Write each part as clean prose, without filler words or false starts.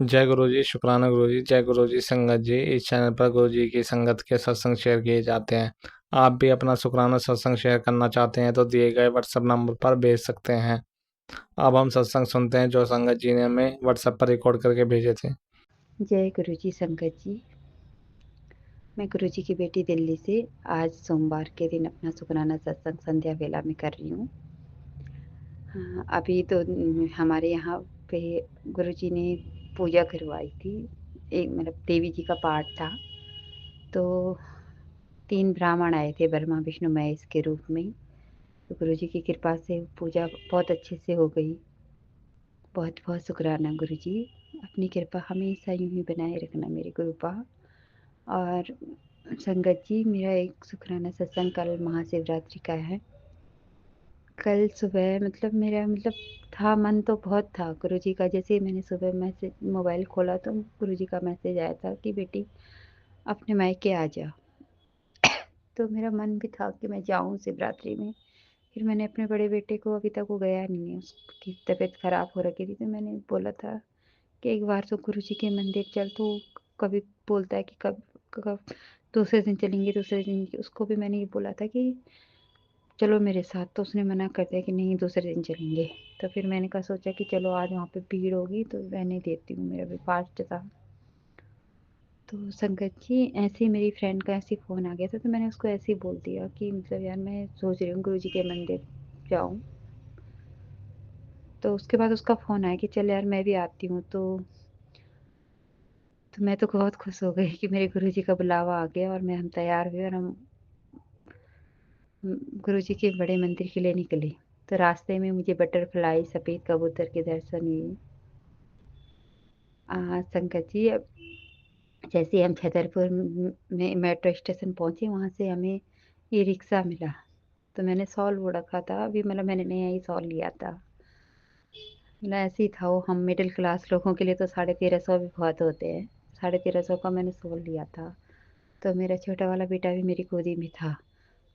जय गुरु जी, शुक्राना गुरु जी, जय गुरु जी संगत जी। इस चैनल पर गुरु जी की संगत के सत्संग शेयर किए जाते हैं। आप भी अपना शुक्राना सत्संग शेयर करना चाहते हैं तो दिए गए व्हाट्सएप नंबर पर भेज सकते हैं। अब हम सत्संग सुनते हैं जो संगत जी ने हमें व्हाट्सएप पर रिकॉर्ड करके भेजे थे। जय गुरु जी संगत जी। मैं गुरु जी की बेटी दिल्ली से आज सोमवार के दिन अपना शुक्राना सत्संग संध्या वेला में कर रही हूँ। हाँ, अभी तो हमारे यहाँ पे गुरु जी ने पूजा करवाई थी। एक मतलब देवी जी का पाठ था, तो 3 ब्राह्मण आए थे ब्रह्मा विष्णु महेश के रूप में। तो गुरु जी की कृपा से पूजा बहुत अच्छे से हो गई। बहुत बहुत शुक्राना गुरु जी। अपनी कृपा हमेशा यूं ही बनाए रखना मेरे गुरुपा। और संगत जी, मेरा एक शुक्राना सत्संग कल महाशिवरात्रि का है। कल सुबह मेरा था, मन तो बहुत था गुरु जी का। जैसे ही मैंने सुबह मैसेज मोबाइल खोला तो गुरु जी का मैसेज आया था कि बेटी अपने मायके आ जा। तो मेरा मन भी था कि मैं जाऊं शिवरात्रि में। फिर मैंने अपने बड़े बेटे को, अभी तक वो गया नहीं है, उसकी तबीयत खराब हो रखी थी, तो मैंने बोला था कि एक बार तो गुरु जी के मंदिर चल। तो कभी बोलता है कि कब कब दूसरे दिन चलेंगे, दूसरे दिन। उसको भी मैंने ये बोला था कि चलो मेरे साथ, तो उसने मना कर दिया कि नहीं दूसरे दिन चलेंगे। तो फिर मैंने कहा, सोचा कि चलो आज वहाँ पे भीड़ होगी तो रहने देती हूँ, मेरा भी फास्ट था। तो संगत जी, ऐसे ही मेरी फ्रेंड का ऐसे फ़ोन आ गया था, तो मैंने उसको ऐसे ही बोल दिया कि यार मैं सोच रही हूँ गुरु जी के मंदिर जाऊँ। तो उसके बाद उसका फ़ोन आया कि चल यार मैं भी आती हूँ। तो मैं तो बहुत खुश हो गई कि मेरे गुरु जी का बुलावा आ गया, और हम तैयार हुए और हम गुरु जी के बड़े मंदिर के लिए निकले। तो रास्ते में मुझे बटरफ्लाई, सफ़ेद कबूतर के दर्शन हुए। संगत जी, अब जैसे हम छतरपुर में मेट्रो स्टेशन पहुँचे, वहाँ से हमें ये रिक्शा मिला। तो मैंने शॉल वो रखा था, अभी मैंने नया ही शॉल लिया था। ऐसे ही था वो, हम मिडिल क्लास लोगों के लिए तो 1350 भी बहुत होते हैं। 1350 का मैंने शॉल लिया था। तो मेरा छोटा वाला बेटा भी मेरी गोदी में था।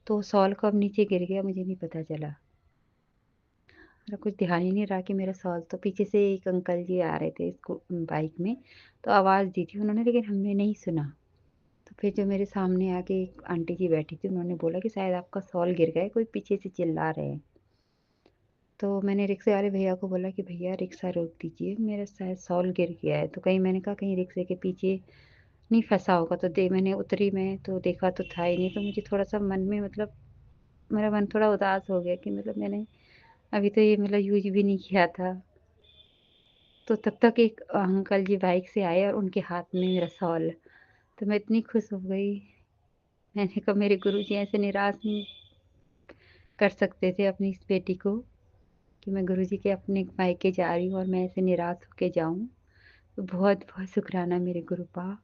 तो शॉल कब नीचे गिर गया मुझे नहीं पता चला। मेरा कुछ ध्यान ही नहीं रहा कि मेरा शॉल। तो पीछे से एक अंकल जी आ रहे थे इसको बाइक में, तो आवाज़ दी थी उन्होंने, लेकिन हमने नहीं सुना। तो फिर जो मेरे सामने आके एक आंटी जी बैठी थी, उन्होंने बोला कि शायद आपका शॉल गिर गया है, कोई पीछे से चिल्ला रहे हैं। तो मैंने रिक्शे वाले भैया को बोला कि भैया रिक्शा रोक दीजिए, मेरा शायद शॉल गिर गया है। तो कहीं, मैंने कहा कहीं रिक्शे के पीछे नहीं फंसा होगा। तो मैंने उतरी, मैं तो देखा तो था ही नहीं। तो मुझे थोड़ा सा मन में मेरा मन थोड़ा उदास हो गया कि मैंने अभी तो ये यूज भी नहीं किया था। तो तब तक एक अंकल जी बाइक से आए और उनके हाथ में मेरा शॉल। तो मैं इतनी खुश हो गई। मैंने कहा मेरे गुरुजी ऐसे निराश नहीं कर सकते थे अपनी इस बेटी को, कि मैं गुरुजी के अपने मायके जा रही हूँ और मैं ऐसे निराश होके जाऊँ। तो बहुत बहुत शुक्राना मेरे गुरुपा,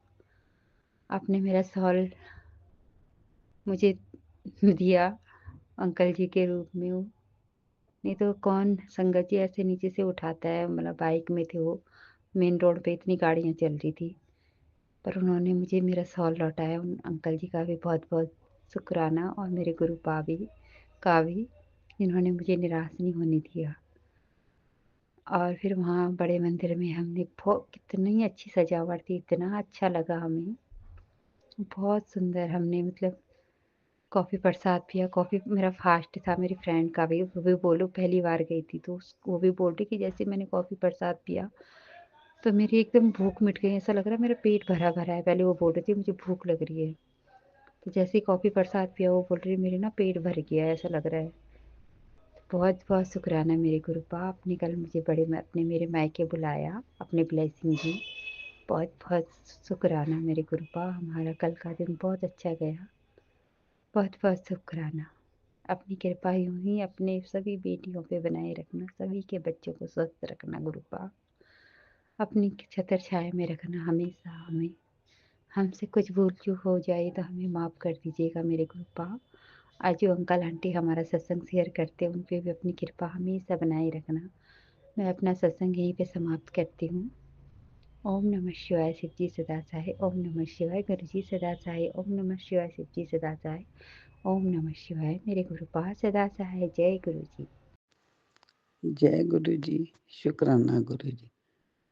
आपने मेरा शॉल मुझे दिया अंकल जी के रूप में। वो नहीं तो कौन संगत जी ऐसे नीचे से उठाता है। बाइक में थे वो, मेन रोड पे इतनी गाड़ियाँ चल रही थी, पर उन्होंने मुझे मेरा शॉल लौटाया। उन अंकल जी का भी बहुत बहुत शुक्राना, और मेरे गुरुपा भी का भी, जिन्होंने मुझे निराश नहीं होने दिया। और फिर वहाँ बड़े मंदिर में हमने कितनी अच्छी सजावट थी, इतना अच्छा लगा हमें, बहुत सुंदर। हमने कॉफ़ी प्रसाद पिया। कॉफ़ी मेरा फ़ास्ट था, मेरी फ्रेंड का भी। वो भी बोलो पहली बार गई थी, तो वो भी बोल रही कि जैसे मैंने कॉफ़ी प्रसाद पिया तो मेरी एकदम भूख मिट गई, ऐसा लग रहा है मेरा पेट भरा भरा है। पहले वो बोल रही थी मुझे भूख लग रही है, तो जैसे ही कॉफ़ी प्रसाद पिया वो बोल रही मेरे ना पेट भर गया है, ऐसा लग रहा है। बहुत बहुत शुक्राना मेरे गुरुपा, आपने कल मुझे अपने मेरे मायके बुलाया अपने ब्लेसिंग दी। बहुत बहुत शुक्राना मेरे गुरुपा, हमारा कल का दिन बहुत अच्छा गया। बहुत बहुत शुक्राना। अपनी कृपा यूं ही अपने सभी बेटियों पे बनाए रखना, सभी के बच्चों को स्वस्थ रखना गुरुपा। अपनी छत्र छाया में रखना हमेशा हमें। हमसे कुछ भूल चूक हो जाए तो हमें माफ़ कर दीजिएगा मेरे गुरुपा। आज जो अंकल आंटी हमारा सत्संग शेयर करते हैं, उन पे भी अपनी कृपा हमेशा बनाए रखना। मैं अपना सत्संग यहीं पे समाप्त करती हूँ। ओम नमः शिवाय, शिव जी सदा सहाय। ओम नमः शिवाय, गुरु जी सदा सहाय। ओम नमः शिवाय, शिव जी सदा सहाय। ओम नमः शिवाय, मेरे गुरुपा सदा सहाय। जय गुरु जी। जय गुरु जी, शुक्राना गुरु जी।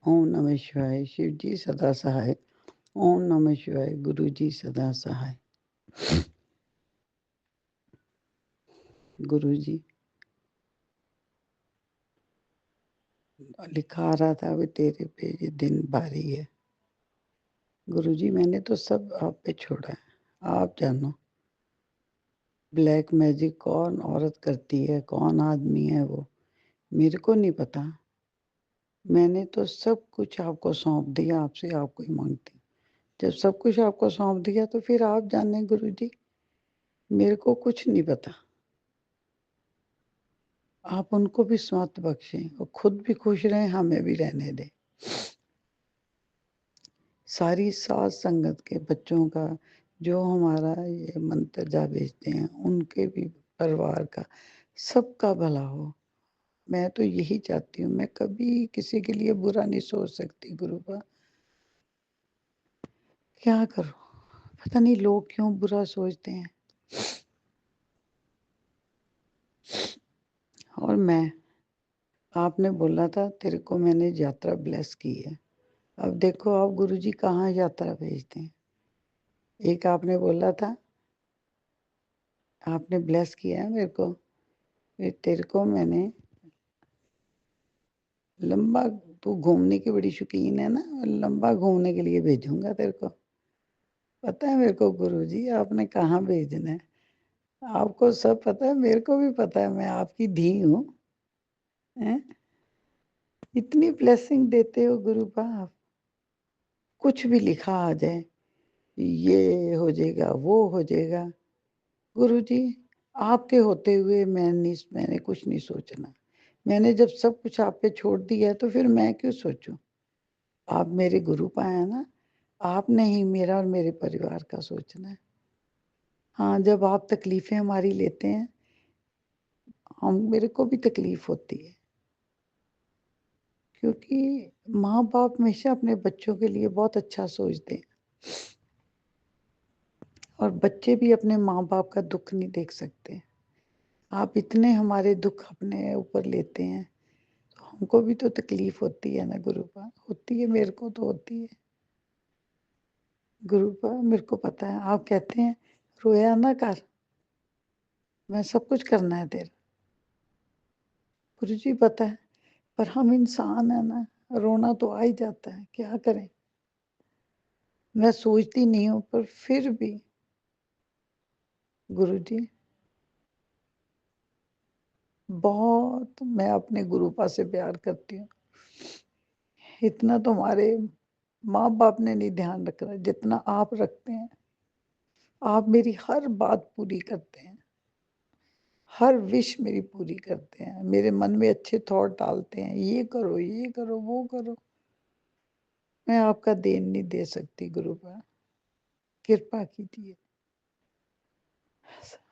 ओम नमः शिवाय। शिव जी सदा सहाय। ओम नमः शिवाय। गुरु जी सदा सहाय। गुरु जी लिखा आ रहा था अभी तेरे पे ये दिन भारी है। गुरु जी मैंने तो सब आप पे छोड़ा है, आप जानो। ब्लैक मैजिक कौन औरत करती है, कौन आदमी है वो मेरे को नहीं पता। मैंने तो सब कुछ आपको सौंप दिया, आपसे आपको ही मांगती। जब सब कुछ आपको सौंप दिया तो फिर आप जाने गुरु जी, मेरे को कुछ नहीं पता। आप उनको भी स्वास्थ्य बख्शें और खुद भी खुश रहें, हमें भी रहने दें। सारी साथ संगत के बच्चों का, जो हमारा ये मंत्र जा भेजते हैं, उनके भी परिवार का, सबका भला हो। मैं तो यही चाहती हूँ, मैं कभी किसी के लिए बुरा नहीं सोच सकती गुरु बा। क्या करूं, पता नहीं लोग क्यों बुरा सोचते हैं। और मैं, आपने बोला था तेरे को मैंने यात्रा ब्लेस की है। अब देखो आप गुरुजी कहाँ यात्रा भेजते हैं। एक आपने बोला था, आपने ब्लेस किया है मेरे को, फिर तेरे को मैंने लंबा, तू घूमने की बड़ी शौकीन है ना, लंबा घूमने के लिए भेजूंगा तेरे को। पता है मेरे को गुरुजी आपने कहाँ भेजना है। आपको सब पता है, मेरे को भी पता है, मैं आपकी धी हूँ। हैं? इतनी ब्लेसिंग देते हो गुरु बाप, कुछ भी लिखा आ जाए, ये हो जाएगा वो हो जाएगा। गुरुजी आपके होते हुए मैंने कुछ नहीं सोचना। मैंने जब सब कुछ आप पे छोड़ दिया है तो फिर मैं क्यों सोचूं। आप मेरे गुरु पाए ना, आपने ही मेरा और मेरे परिवार का सोचना है। हाँ, जब आप तकलीफें हमारी लेते हैं, हम, मेरे को भी तकलीफ होती है, क्योंकि माँ बाप हमेशा अपने बच्चों के लिए बहुत अच्छा सोचते हैं, और बच्चे भी अपने माँ बाप का दुख नहीं देख सकते। आप इतने हमारे दुख अपने ऊपर लेते हैं, तो हमको भी तो तकलीफ होती है ना गुरुपा, होती है, मेरे को तो होती है। गुरुपा मेरे को पता है, आप कहते हैं रोया ना कर, मैं सब कुछ करना है तेरा। गुरु जी पता है, पर हम इंसान है ना, रोना तो आ ही जाता है, क्या करें। मैं सोचती नहीं हूँ पर फिर भी गुरु जी बहुत, मैं अपने गुरुपा से प्यार करती हूँ। इतना तो हमारे माँ बाप ने नहीं ध्यान रखा जितना आप रखते हैं। आप मेरी हर बात पूरी करते हैं, हर विश मेरी पूरी करते हैं, मेरे मन में अच्छे थॉट डालते हैं, ये करो ये करो वो करो। मैं आपका देन नहीं दे सकती गुरु पर, कृपा कीजिए।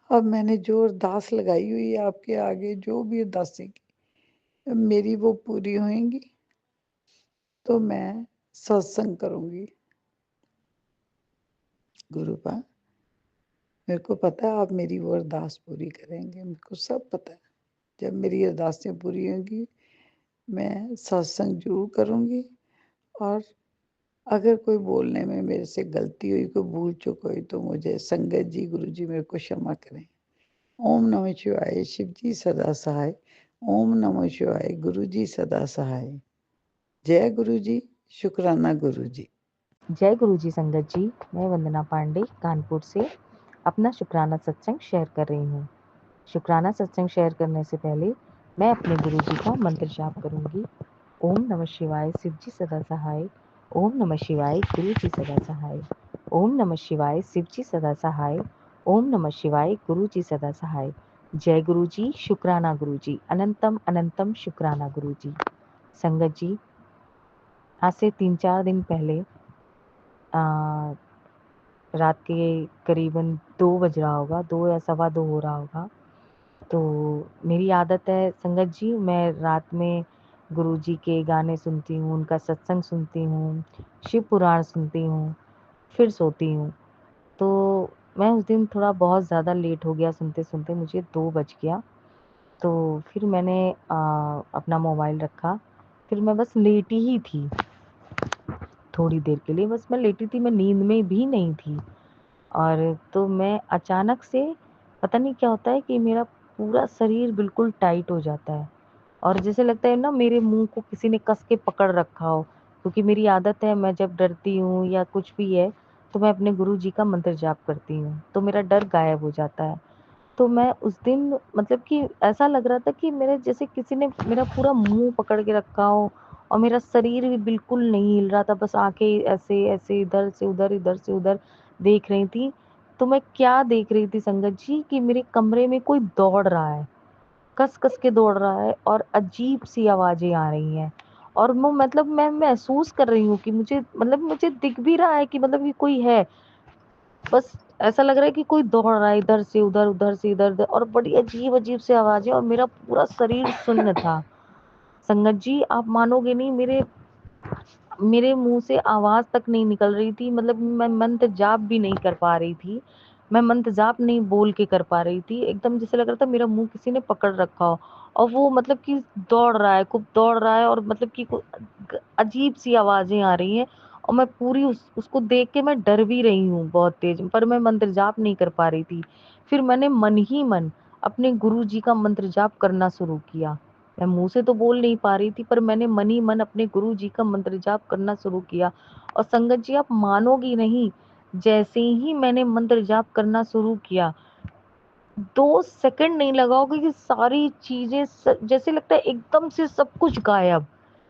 अब मैंने जो अरदास लगाई हुई है आपके आगे, जो भी अरदासें की मेरी वो पूरी होंगी तो मैं सत्संग करूंगी। गुरु पा मेरे को पता है आप मेरी वो अरदास पूरी करेंगे, मेरे को सब पता है। जब मेरी अरदासें पूरी होंगी मैं सत्संग जरूर करूंगी। और अगर कोई बोलने में मेरे से गलती हुई, कोई भूल चूक हुई, तो मुझे संगत जी गुरु जी मेरे को क्षमा करें। ओम नमः शिवाय। शिव जी सदा सहाय। ओम नमः शिवाय। गुरु जी सदा सहाय। जय गुरु जी। शुक्राना गुरु जी। जय गुरु जी संगत जी, मैं वंदना पांडे कानपुर से अपना शुक्राना सत्संग शेयर कर रही हूँ। शुक्राना सत्संग शेयर करने से पहले मैं अपने गुरु जी का मंत्र जाप करूंगी। ओम नमः शिवाय, शिव जी सदा सहाय। ओम नमः शिवाय, गुरु जी सदा सहाय। ओम नमः शिवाय, शिव जी सदा सहाय। ओम नमः शिवाय, गुरु जी सदा सहाय। जय गुरु जी। शुक्राना गुरु जी। अनंतम अनंतम शुक्राना गुरु जी। संगत जी, आज से 3-4 दिन पहले रात के करीबन 2 बज रहा होगा, 2 या सवा 2 हो रहा होगा। तो मेरी आदत है संगत जी, मैं रात में गुरुजी के गाने सुनती हूँ, उनका सत्संग सुनती हूँ, शिव पुराण सुनती हूँ, फिर सोती हूँ। तो मैं उस दिन थोड़ा बहुत ज़्यादा लेट हो गया, सुनते-सुनते मुझे 2 बज गया। तो फिर मैंने अपना मोबाइल रखा, फिर मैं बस लेटी ही थी। थोड़ी देर के लिए, बस मैं लेटी थी, मैं नींद में भी नहीं थी। और तो मैं अचानक से पता नहीं क्या होता है कि मेरा पूरा शरीर बिल्कुल टाइट हो जाता है और जैसे लगता है ना मेरे मुंह को किसी ने कस के पकड़ रखा हो, क्योंकि मेरी आदत है मैं जब डरती हूँ या कुछ भी है तो मैं अपने गुरु जी का मंत्र जाप करती हूँ, तो मेरा डर गायब हो जाता है। तो मैं उस दिन मतलब कि ऐसा लग रहा था कि मेरे जैसे किसी ने मेरा पूरा मुंह पकड़ के रखा हो और मेरा शरीर भी बिल्कुल नहीं हिल रहा था, बस आंखें ऐसे ऐसे इधर से उधर देख रही थी। तो मैं क्या देख रही थी संगत जी कि मेरे कमरे में कोई दौड़ रहा है, कस कस के दौड़ रहा है और अजीब सी आवाजें आ रही हैं। और वो मतलब मैं महसूस कर रही हूँ कि मुझे दिख भी रहा है कि मतलब कि कोई है, बस ऐसा लग रहा है कि कोई दौड़ रहा है इधर से उधर से इधर और बड़ी अजीब अजीब सी आवाजें और मेरा पूरा शरीर सुन्न था। संगत जी आप मानोगे नहीं, मेरे मुंह से आवाज तक नहीं निकल रही थी, मतलब मैं मंत्र जाप भी नहीं कर पा रही थी, मैं मंत्र जाप नहीं बोल के कर पा रही थी, एकदम जैसे लग रहा था मेरा मुंह किसी ने पकड़ रखा हो और वो मतलब कि दौड़ रहा है, खूब दौड़ रहा है और मतलब कि अजीब सी आवाजें आ रही हैं और मैं पूरी उसको देख के मैं डर भी रही हूँ बहुत तेज, पर मैं मंत्र जाप नहीं कर पा रही थी। फिर मैंने मन ही मन अपने गुरु जी का मंत्र जाप करना शुरू किया। मैं मुंह से तो बोल नहीं पा रही थी, पर मैंने मन ही मन अपने गुरु जी का मंत्र जाप करना शुरू किया। और संगत जी आप मानोगी नहीं, जैसे ही मैंने मंत्र जाप करना शुरू किया 2 सेकंड नहीं लगा होगा कि सारी चीजें जैसे लगता है एकदम से सब कुछ गायब।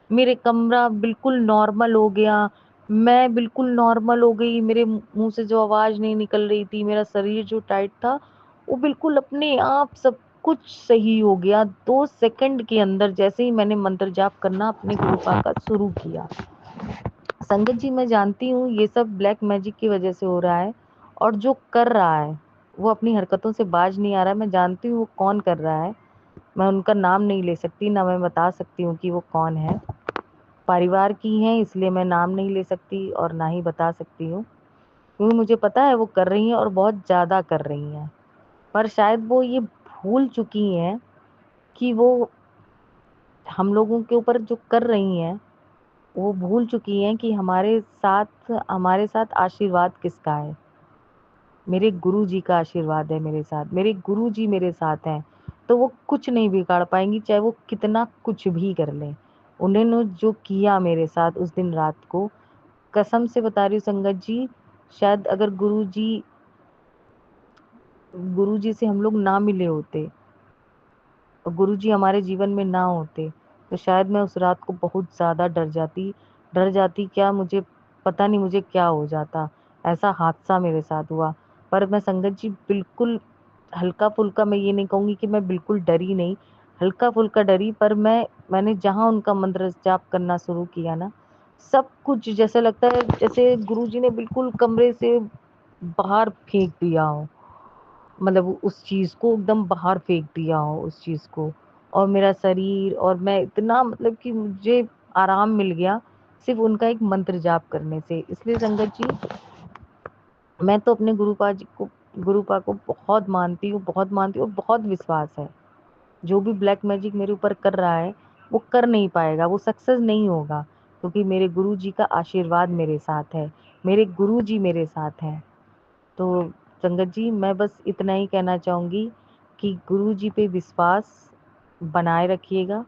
मेरे कमरा बिल्कुल नॉर्मल हो गया, मैं बिल्कुल नॉर्मल हो गई, मेरे मुंह से जो आवाज नहीं निकल रही थी, मेरा शरीर जो टाइट था वो बिल्कुल अपने आप सब कुछ सही हो गया 2 सेकंड के अंदर, जैसे ही मैंने मंत्र जाप करना अपने कृपा का शुरू किया। संगत जी मैं जानती हूँ ये सब ब्लैक मैजिक की वजह से हो रहा है और जो कर रहा है वो अपनी हरकतों से बाज नहीं आ रहा है। मैं जानती हूँ वो कौन कर रहा है, मैं उनका नाम नहीं ले सकती, ना मैं बता सकती हूँ कि वो कौन है। परिवार की हैं इसलिए मैं नाम नहीं ले सकती और ना ही बता सकती हूँ, क्योंकि मुझे पता है वो कर रही हैं और बहुत ज़्यादा कर रही हैं। पर शायद वो ये भूल चुकी हैं कि वो हम लोगों के ऊपर जो कर रही हैं वो भूल चुकी हैं कि हमारे साथ आशीर्वाद किसका है। मेरे गुरु जी का आशीर्वाद है मेरे साथ, मेरे गुरु जी मेरे साथ हैं, तो वो कुछ नहीं बिगाड़ पाएंगी चाहे वो कितना कुछ भी कर लें। उन्होंने जो किया मेरे साथ उस दिन रात को, कसम से बता रही हूँ संगत जी, शायद अगर गुरु जी से हम लोग ना मिले होते और गुरु जी हमारे जीवन में ना होते तो शायद मैं उस रात को बहुत ज़्यादा डर जाती क्या मुझे पता नहीं मुझे क्या हो जाता। ऐसा हादसा मेरे साथ हुआ। पर मैं संगत जी बिल्कुल हल्का फुल्का, मैं ये नहीं कहूँगी कि मैं बिल्कुल डरी नहीं, हल्का फुल्का डरी, पर मैंने जहाँ उनका मंत्र जाप करना शुरू किया ना, सब कुछ जैसे लगता है जैसे गुरु जी ने बिल्कुल कमरे से बाहर फेंक दिया हो, मतलब उस चीज़ को एकदम बाहर फेंक दिया हो उस चीज़ को। और मेरा शरीर और मैं इतना मतलब कि मुझे आराम मिल गया सिर्फ उनका एक मंत्र जाप करने से। इसलिए संगत जी मैं तो अपने गुरुपा को बहुत मानती हूँ और बहुत विश्वास है। जो भी ब्लैक मैजिक मेरे ऊपर कर रहा है वो कर नहीं पाएगा, वो सक्सेस नहीं होगा, क्योंकि मेरे गुरु जी का आशीर्वाद मेरे साथ है, मेरे गुरु जी मेरे साथ हैं। तो संगत जी मैं बस इतना ही कहना चाहूँगी कि गुरु जी पे विश्वास बनाए रखिएगा,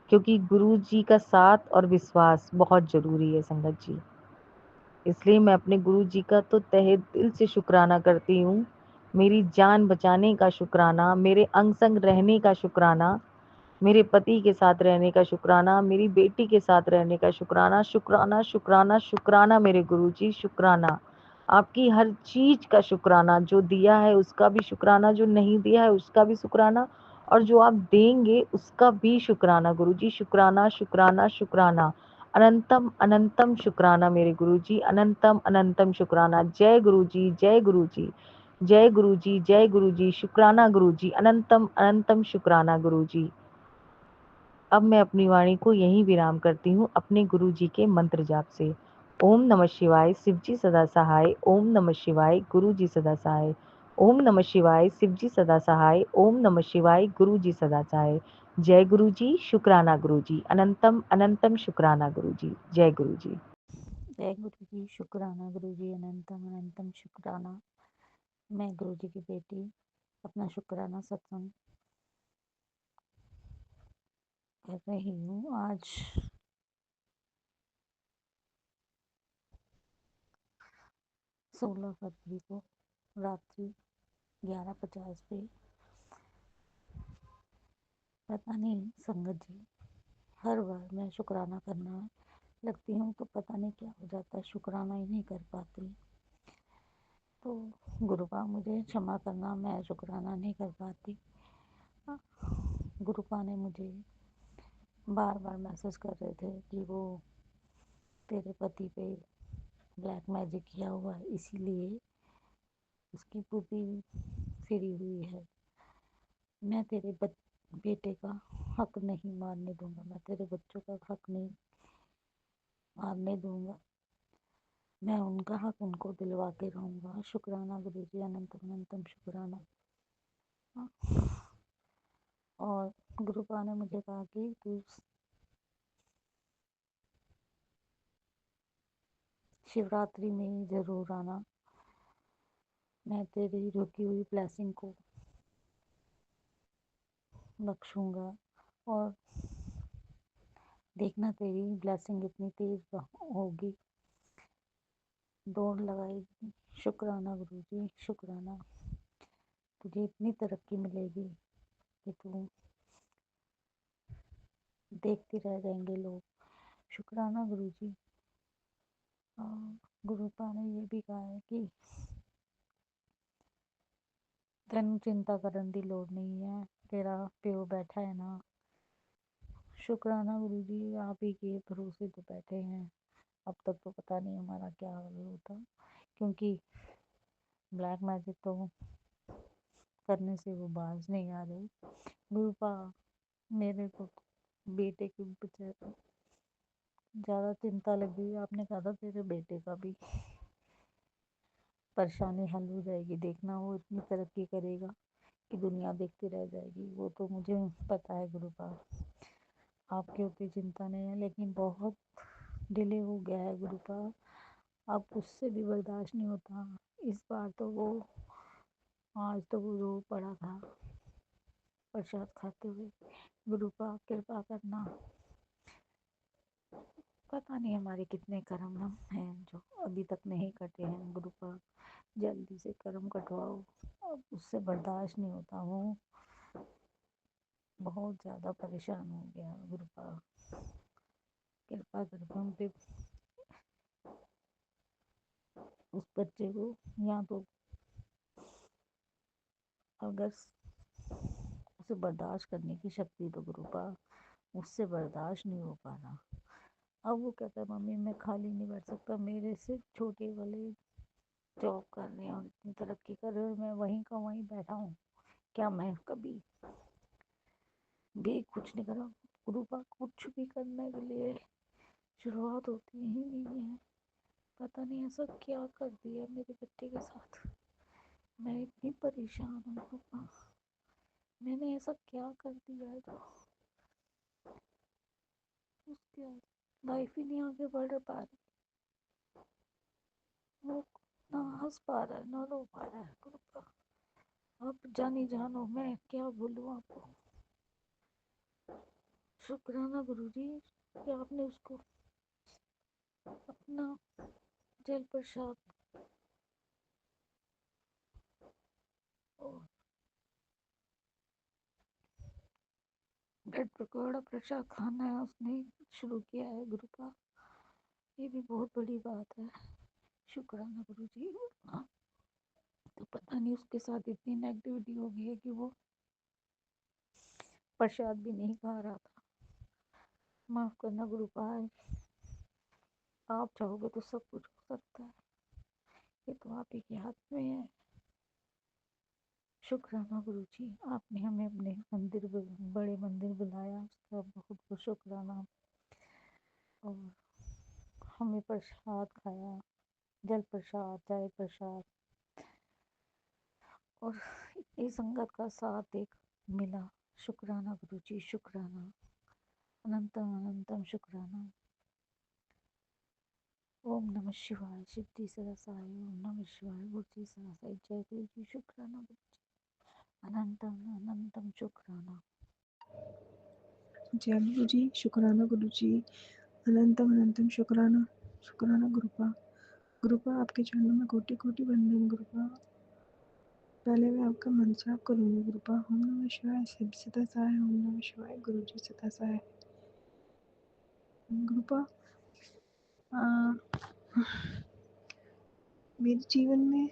क्योंकि गुरु जी का साथ और विश्वास बहुत ज़रूरी है संगत जी। इसलिए मैं अपने गुरु जी का तो तहे दिल से शुक्राना करती हूँ, मेरी जान बचाने का शुक्राना, मेरे अंग संग रहने का शुक्राना, मेरे पति के साथ रहने का शुक्राना, मेरी बेटी के साथ रहने का शुक्राना, शुक्राना शुक्राना शुक्राना मेरे गुरुजी, शुक्राना आपकी हर चीज का शुक्राना, जो दिया है उसका भी शुक्राना, जो नहीं दिया है उसका भी शुक्राना, और जो आप देंगे उसका भी शुक्राना गुरुजी, शुक्राना शुक्राना शुक्राना, अनंतम अनंतम शुक्राना मेरे गुरुजी, अनंतम अनंतम शुक्राना। जय गुरुजी, जय गुरुजी, जय गुरुजी, जय गुरुजी, शुक्राना गुरुजी, अनंतम अनंतम शुक्राना गुरुजी। अब मैं अपनी वाणी को यहीं विराम करती हूँ अपने गुरु जी के मंत्र जाप से। ओम नमः शिवाय, शिव जी सदा सहाय। ओम नमः शिवाय, गुरु जी सदा सहाय। ओम नमः शिवाय, शिव जी सदा सहाय। ओम नमः शिवाय, गुरु जी सदा सहाय। जय गुरु जी, शुक्राना गुरु जी, अनंतम अनंतम शुक्राना गुरु जी, जय गुरु जी। जय गुरु जी, शुक्राना गुरु जी, अनंतम अनंतम शुक्राना। मैं गुरु जी की बेटी अपना शुक्राना सत्संग कर रही हूँ। आज 16 फरवरी को रात्रि 11:50 पे। पता नहीं संगत जी, हर बार मैं शुक्राना करना लगती हूँ तो पता नहीं क्या हो जाता है, शुक्राना ही नहीं कर पाती। तो गुरुपा मुझे क्षमा करना, मैं शुक्राना नहीं कर पाती। गुरुपा ने मुझे बार बार मैसेज कर रहे थे कि वो तेरे पति पे ब्लैक मैजिक किया हुआ है, इसीलिए उसकी बुद्धि फिरी हुई है। मैं तेरे बेटे का हक नहीं मारने दूंगा, मैं तेरे बच्चों का हक नहीं मारने दूंगा, मैं उनका हक उनको दिलवा के रहूंगा। शुक्राना गुरु जी, अनंतम अनंतम शुक्राना। और गुरुपा ने मुझे कहा कि तू शिवरात्रि में जरूर आना, मैं तेरी रुकी हुई ब्लेसिंग को बख्शूंगा और देखना तेरी ब्लेसिंग इतनी तेज होगी, दौड़ लगाएगी। शुक्राना गुरु जी, शुक्राना। तुझे इतनी तरक्की मिलेगी कि तू देखते रह जाएंगे लोग। शुक्राना गुरु जी। गुरुपा ने ये भी कहा है कि तेन चिंता करने की लोड़ नहीं है, तेरा प्यो बैठा है ना। शुक्राना गुरु जी, आप ही के भरोसे तो बैठे हैं। अब तक तो पता नहीं हमारा क्या होता, क्योंकि ब्लैक मैजिक तो करने से वो बाज नहीं आ रहे। गुरुपा, मेरे को बेटे की ज़्यादा चिंता लगी। आपने कहा था तेरे बेटे का भी परेशानी हल हो जाएगी, देखना वो इतनी तरक्की करेगा कि दुनिया देखती रह जाएगी। वो तो मुझे पता है गुरुपा, आपके ऊपर चिंता नहीं है, लेकिन बहुत डिले हो गया है गुरुपा, अब उससे भी बर्दाश्त नहीं होता। इस बार तो वो आज तो वो रो पड़ा था प्रसाद खाते हुए। गुरुपा कृपा करना, पता नहीं हमारे कितने कर्म हैं जो अभी तक नहीं कटे हैं। गुरुपा जल्दी से कर्म कटवाओ, अब उससे बर्दाश्त नहीं होता हूँ, बहुत ज़्यादा परेशान हो गया। गुरुपा कृपा करके उन पे उस बच्चे को, या तो अगर उसे बर्दाश्त करने की शक्ति तो गुरुपा, उससे बर्दाश्त नहीं हो पा रहा। अब वो कहता है मम्मी मैं खाली नहीं बैठ सकता, मेरे से छोटे वाले जॉब कर रहे हैं और इतनी तरक्की कर रहे हैं, मैं वहीं का वहीं बैठा हूँ, क्या मैं कभी भी कुछ नहीं करा। गुरुपा कुछ भी करने के लिए शुरुआत होती ही नहीं है। पता नहीं ऐसा क्या कर दिया मेरे बेटे के साथ, मैं इतनी परेशान हूँ गुरुपा। मैंने ऐसा क्या कर दिया है जो उसकी लाइफ ही नहीं आगे बढ़ पा रही। वो ना हंस पा रहा है ना रो पा रहा है। गुरुपा आप जानी जानो, मैं क्या बोलूँ आपको। शुक्राना गुरुजी कि आपने उसको अपना जल प्रसाद और ब्रेड पकौड़ा प्रसाद खाना है उसने शुरू किया है। गुरुपा ये भी बहुत बड़ी बात है। शुक्राना गुरुजी। हाँ, तो पता नहीं उसके साथ इतनी नेगेटिविटी हो गई है कि वो प्रसाद भी नहीं खा रहा था। माफ करना गुरुपा, आप चाहोगे तो सब कुछ हो सकता है, ये तो आप ही के हाथ में है। शुक्राना गुरुजी, आपने हमें अपने मंदिर बड़े मंदिर बुलाया, उसका बहुत बहुत शुक्राना। और हमें प्रसाद खाया, जल प्रसाद, चाय प्रसाद, और इतनी संगत का साथ एक मिला। शुक्राना गुरुजी, शुक्राना, अनंतम अनंतम शुक्राना। ओम नमः शिवाय, सिद्धि सदा साई, ओम नमः शिवाय, बुद्धि सदा साई। जय गुरु जी, शुक्राना गुरु जी, अनंतम अनंतम शुक्राना। जय गुरु जी, शुक्राना गुरु जी, अनंतम अनंतम शुक्राना। शुक्राना गुरुपा। गुरुपा आपके चरणों में कोटि कोटि वंदन गुरुपा। पहले मैं आपका मंत्र जाप करूंगी गुरुपा। ओम नमः शिवाय, शिव सदा सहाय, ओम नमः शिवाय, गुरु जी सदा सहाय। गुरुपा मेरे जीवन में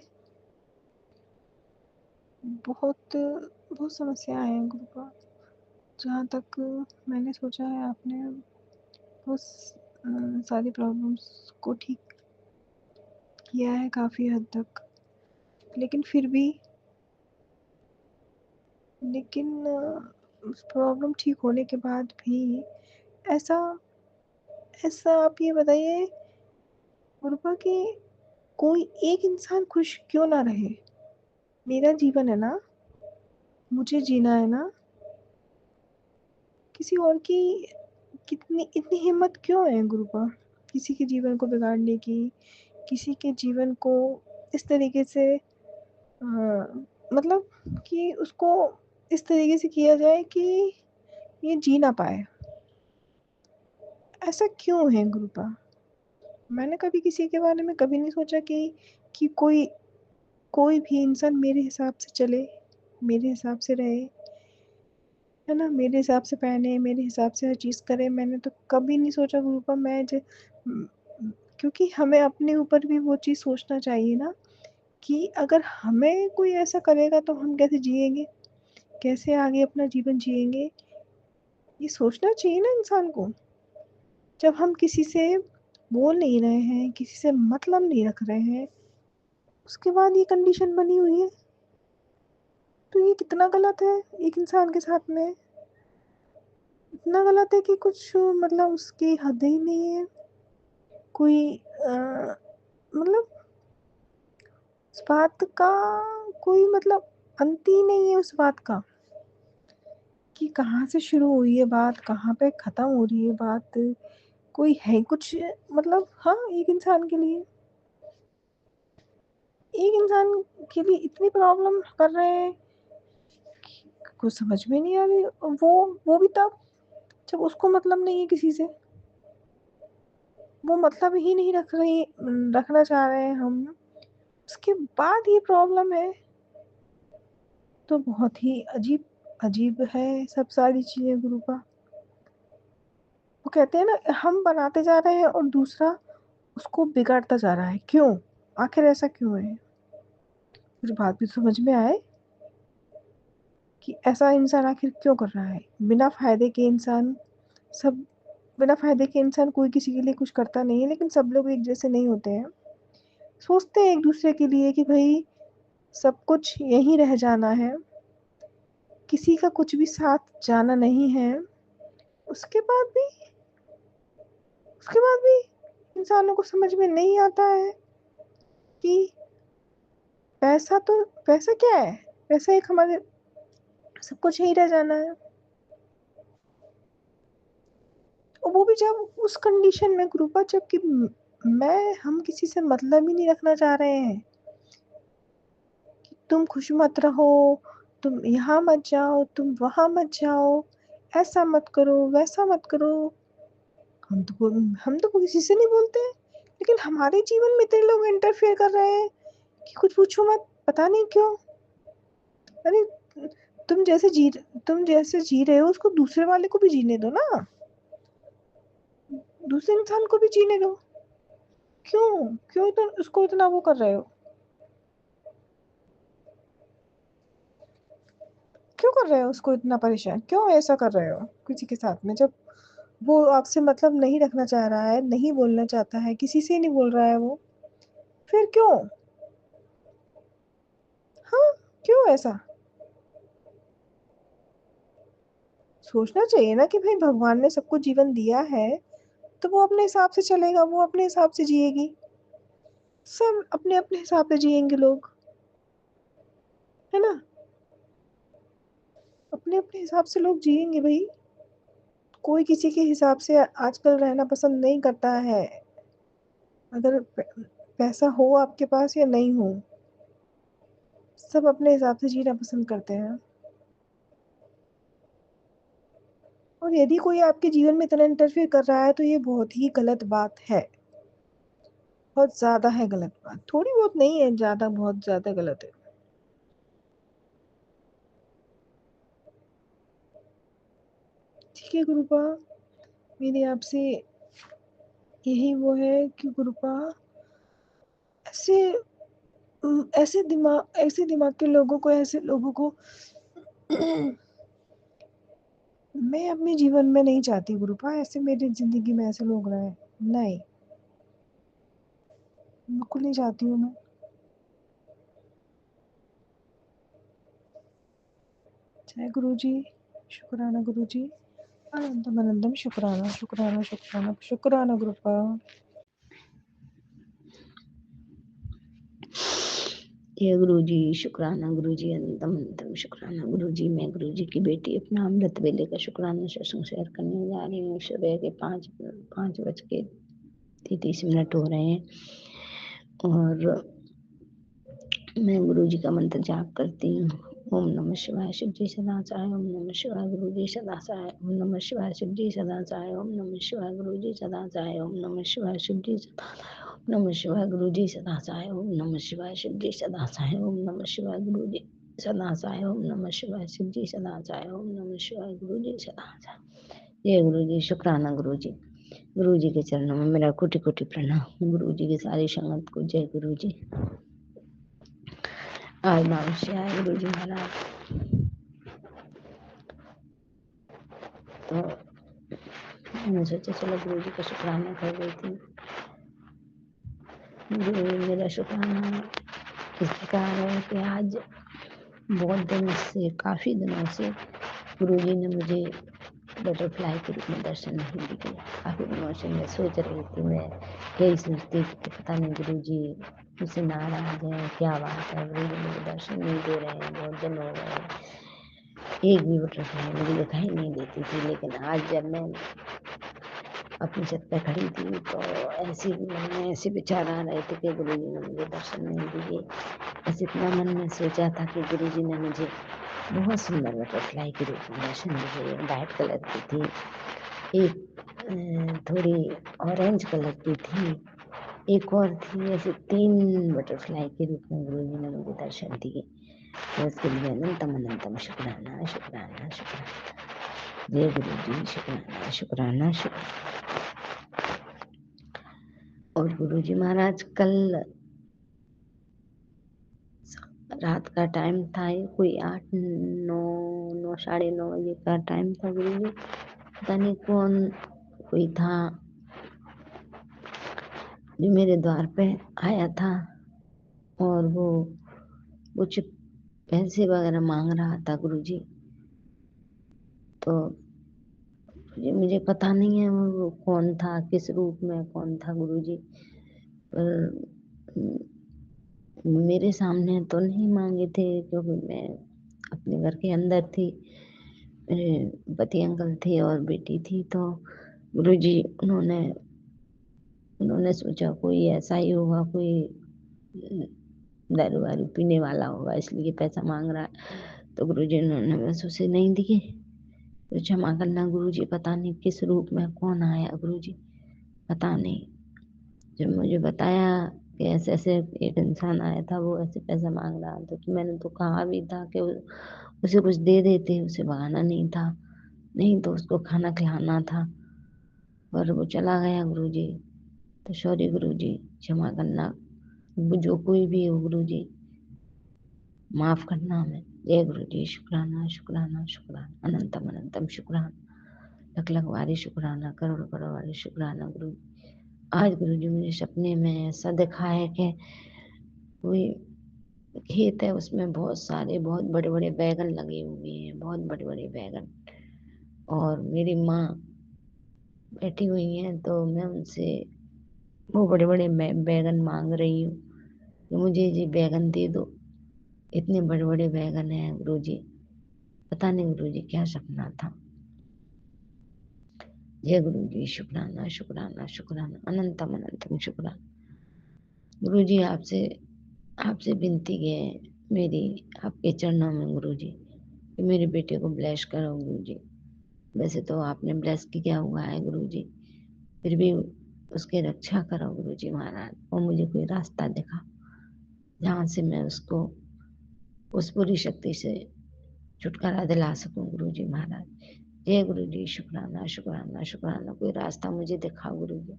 बहुत बहुत समस्याएं हैं गुरुपा। जहाँ तक मैंने सोचा है आपने बहुत सारी प्रॉब्लम्स को ठीक किया है काफ़ी हद तक, लेकिन फिर भी प्रॉब्लम ठीक होने के बाद भी ऐसा ऐसा आप ये बताइए गुरुपा कि कोई एक इंसान खुश क्यों ना रहे। मेरा जीवन है ना, मुझे जीना है ना, किसी और की कितनी इतनी हिम्मत क्यों है गुरुपा किसी के जीवन को बिगाड़ने की, किसी के जीवन को इस तरीके से मतलब कि उसको इस तरीके से किया जाए कि ये जी ना पाए। ऐसा क्यों है गुरुपा? मैंने कभी किसी के बारे में कभी नहीं सोचा कि कोई भी इंसान मेरे हिसाब से चले, मेरे हिसाब से रहे, है ना, मेरे हिसाब से पहने, मेरे हिसाब से हर चीज़ करे। मैंने तो कभी नहीं सोचा गुरुपा क्योंकि हमें अपने ऊपर भी वो चीज़ सोचना चाहिए ना कि अगर हमें कोई ऐसा करेगा तो हम कैसे जिएंगे, कैसे आगे अपना जीवन जिएंगे, ये सोचना चाहिए ना इंसान को। जब हम किसी से बोल नहीं रहे हैं, किसी से मतलब नहीं रख रहे हैं, उसके बाद ये कंडीशन बनी हुई है, तो ये कितना गलत है एक इंसान के साथ में। इतना गलत है कि कुछ मतलब उसकी हद ही नहीं है। कोई मतलब उस बात का कोई मतलब अंत ही नहीं है उस बात का कि कहाँ से शुरू हुई है बात, कहाँ पे ख़त्म हो रही है बात। कोई है कुछ मतलब हाँ, एक इंसान के लिए इतनी प्रॉब्लम कर रहे हैं कि कुछ समझ में नहीं आ रही। वो भी तब जब उसको मतलब नहीं है किसी से, वो मतलब ही नहीं रखना चाह रहे हैं हम, उसके बाद ये प्रॉब्लम है। तो बहुत ही अजीब अजीब है सब सारी चीज़ें गुरुपा। वो कहते हैं ना, हम बनाते जा रहे हैं और दूसरा उसको बिगाड़ता जा रहा है। क्यों? आखिर ऐसा क्यों है? मुझे बात भी समझ में आए कि ऐसा इंसान आखिर क्यों कर रहा है। सब बिना फ़ायदे के इंसान कोई किसी के लिए कुछ करता नहीं है, लेकिन सब लोग एक जैसे नहीं होते हैं। सोचते हैं एक-दूसरे के लिए कि भई सब कुछ यहीं रह जाना है, किसी का कुछ भी साथ जाना नहीं है। उसके बाद भी उसके बाद भी इंसानों को समझ में नहीं आता है कि पैसा क्या है? पैसा एक हमारे सब कुछ यहीं रह जाना है। और वो भी जब उस कंडीशन में गुरुपा, जबकि हम किसी से मतलब ही नहीं रखना चाह रहे हैं कि तुम खुश मत रहो, तुम यहाँ मत जाओ, तुम वहाँ मत जाओ, ऐसा मत करो, वैसा मत करो। हम तो किसी से नहीं बोलते हैं, लेकिन हमारे जीवन में इतने लोग इंटरफेयर कर रहे हैं कि कुछ पूछो मत, पता नहीं क्यों। अरे तुम जैसे जी रहे हो उसको दूसरे वाले को भी जीने दो ना, दूसरे इंसान को भी जीने दो। क्यों क्यों तो उसको इतना वो कर रहे हो? क्यों कर रहे हो उसको इतना परेशान? क्यों ऐसा कर रहे हो किसी के साथ में, जब वो आपसे मतलब नहीं रखना चाह रहा है, नहीं बोलना चाहता है, किसी से नहीं बोल रहा है वो, फिर क्यों? हाँ, क्यों ऐसा? सोचना चाहिए ना कि भाई भगवान ने सबको जीवन दिया है, तो वो अपने हिसाब से चलेगा, वो अपने हिसाब से जिएगी। सब अपने-अपने हिसाब से जिएंगे लोग, है ना? अपने-अपने हिसाब से लोग जिएंगे भई। कोई किसी के हिसाब से आजकल रहना पसंद नहीं करता है। अगर पैसा हो आपके पास या नहीं हो, सब अपने हिसाब से जीना पसंद करते हैं। और यदि कोई आपके जीवन में इतना इंटरफेयर कर रहा है तो ये बहुत ही गलत बात है। बहुत ज़्यादा है गलत बात, थोड़ी बहुत नहीं है, ज़्यादा, बहुत ज़्यादा गलत है। ठीक है गुरुपा, मेरी आपसे यही वो है कि गुरुपा ऐसे दिमाग के लोगों को, ऐसे लोगों को मैं अपने जीवन में नहीं चाहती गुरुपा, ऐसे मेरी ज़िंदगी में ऐसे लोग रहे, नहीं, बिल्कुल नहीं चाहती हूँ मैं। जय गुरुजी, शुक्राना गुरुजी, अनंतम अनंतम शुक्राना, शुक्राना, शुक्राना, शुक्राना गुरुपा। जय गुरु जी, शुक्राना गुरु जी, अनंतम अनंतम शुक्राना गुरु जी। मैं गुरु जी की बेटी अपना अमृत वेले का शुक्राना सत्संग शेयर करने जा रही हूँ। सुबह के 5:33 हो रहे हैं और मैं गुरु जी का मंत्र जाप करती हूँ। ओम नमः शिवाय शिव जी सदा चाहे, ओम नमः शिवाय गुरु जी सदा चाहे, ओम नमः शिवाय शिव जी सदा चाहे, ओम नमः शिवाय गुरु जी सदा चाहे, ओम नमः शिवाय शिव जी सदा चाहे, ओम नमः शिवाय गुरु जी सदा चाहे, ओम नमः शिवाय शिव जी सदा चाहे, ओम नमः शिवाय गुरु जी सदा चाहे, ओम नमः शिवाय शिव जी सदा चाहे, ओम नमः शिवाय गुरु जी सदा चाहे। जय गुरु जी, शुक्राना गुरु जी। गुरु जी के चरणों में मेरा कोटि कोटि प्रणाम। गुरु जी की सारी संगत को जय गुरु जी। आज नमस्कार गुरु जी महाराज। तो मैंने सोचा चलो गुरु जी का शुक्राना कर देती हूँ। मेरा शुक्राना इस प्रकार है कि आज बहुत दिन से, काफ़ी दिनों से गुरु जी ने मुझे बटरफ्लाई के रूप में दर्शन नहीं दिए। काफ़ी दिनों से मैं सोच रही थी, मैं यही सोचती थी कि पता नहीं गुरु जी मुझसे नाराज हैं, क्या बात है, गुरु जी मुझे दर्शन नहीं दे रहे हैं, बहुत दिन हो गए, एक भी बटरफ्लाई मुझे दिखाई नहीं देती थी। लेकिन आज जब मैं अपनी छत पे खड़ी थी तो ऐसे मन में ऐसे विचार आ रहे थे कि गुरु जी ने मुझे दर्शन नहीं दिए। बस इतना मन में सोचा था कि गुरु जी ने मुझे बहुत सुंदर बटरफ्लाई के रूप में दर्शन दिए। वाइट कलर की थी, एक थोड़ी ऑरेंज कलर की थी, एक और थी, ऐसे 3 बटरफ्लाई के रूप में गुरु जी ने मुझे दर्शन दिए। तो उसके लिए अनंतम अनंतम शुक्राना, शुक्राना, शुक्राना। जय गुरु जी, शुक्राना, शुक्राना, शुक्राना। और गुरु जी महाराज कल रात का टाइम था, कोई 8, 9, 9:30 बजे का टाइम था। गुरु जी पता नहीं कौन कोई था जो मेरे द्वार पे आया था और वो कुछ पैसे वगैरह मांग रहा था गुरु जी। तो मुझे पता नहीं है वो कौन था, किस रूप में कौन था गुरु जी, पर मेरे सामने तो नहीं मांगे थे क्योंकि मैं अपने घर के अंदर थी। मेरे पति अंकल थे और बेटी थी। तो गुरु जी उन्होंने सोचा कोई ऐसा ही होगा, कोई दारू वारू पीने वाला होगा इसलिए पैसा मांग रहा है। तो गुरु जी ने बस उसे नहीं दिए। तो क्षमा करना गुरु जी, पता नहीं किस रूप में कौन आया गुरु जी, पता नहीं। जब मुझे बताया कि ऐसे ऐसे एक इंसान आया था, वो ऐसे पैसा मांग रहा था, तो मैंने तो कहा भी था कि उसे कुछ दे देते, उसे भगाना नहीं था, नहीं तो उसको खाना खिलाना था, पर वो चला गया गुरु जी। तो सॉरी गुरु जी, क्षमा करना, जो कोई भी हो गुरु जी, माफ करना हमें। जय गुरु जी, शुक्राना, शुक्राना, शुक्राना, अनंतम अनंतम शुक्राना, लख लख वारी शुक्राना, करोड़ करोड़ वारी शुक्राना गुरु जी। आज गुरु जी मुझे सपने में ऐसा दिखा है कि कोई खेत है, उसमें बहुत बड़े बड़े बैगन लगे हुए हैं, बहुत बड़े बड़े बैगन, और मेरी माँ बैठी हुई हैं। तो मैं उनसे वो बड़े बड़े बैगन मांग रही हूँ कि मुझे ये बैगन दे दो, इतने बड़े बड़े बैगन हैं गुरु जी। पता नहीं गुरु जी क्या सपना था। जय गुरु जी, शुक्राना, शुक्राना, शुक्राना, अनंतम अनंतम शुक्राना। गुरुजी आपसे आपसे विनती है मेरी आपके चरणों में गुरुजी कि मेरे बेटे को ब्लेस करो गुरुजी। वैसे तो आपने ब्लेस किया हुआ है गुरुजी, फिर भी उसकी रक्षा करो गुरुजी महाराज, और मुझे कोई रास्ता दिखा जहाँ से मैं उसको उस बुरी शक्ति से छुटकारा दिला सकूं गुरुजी महाराज। जय गुरुजी, शुक्राना शुक्राना शुक्राना, कोई रास्ता मुझे दिखाओ गुरुजी।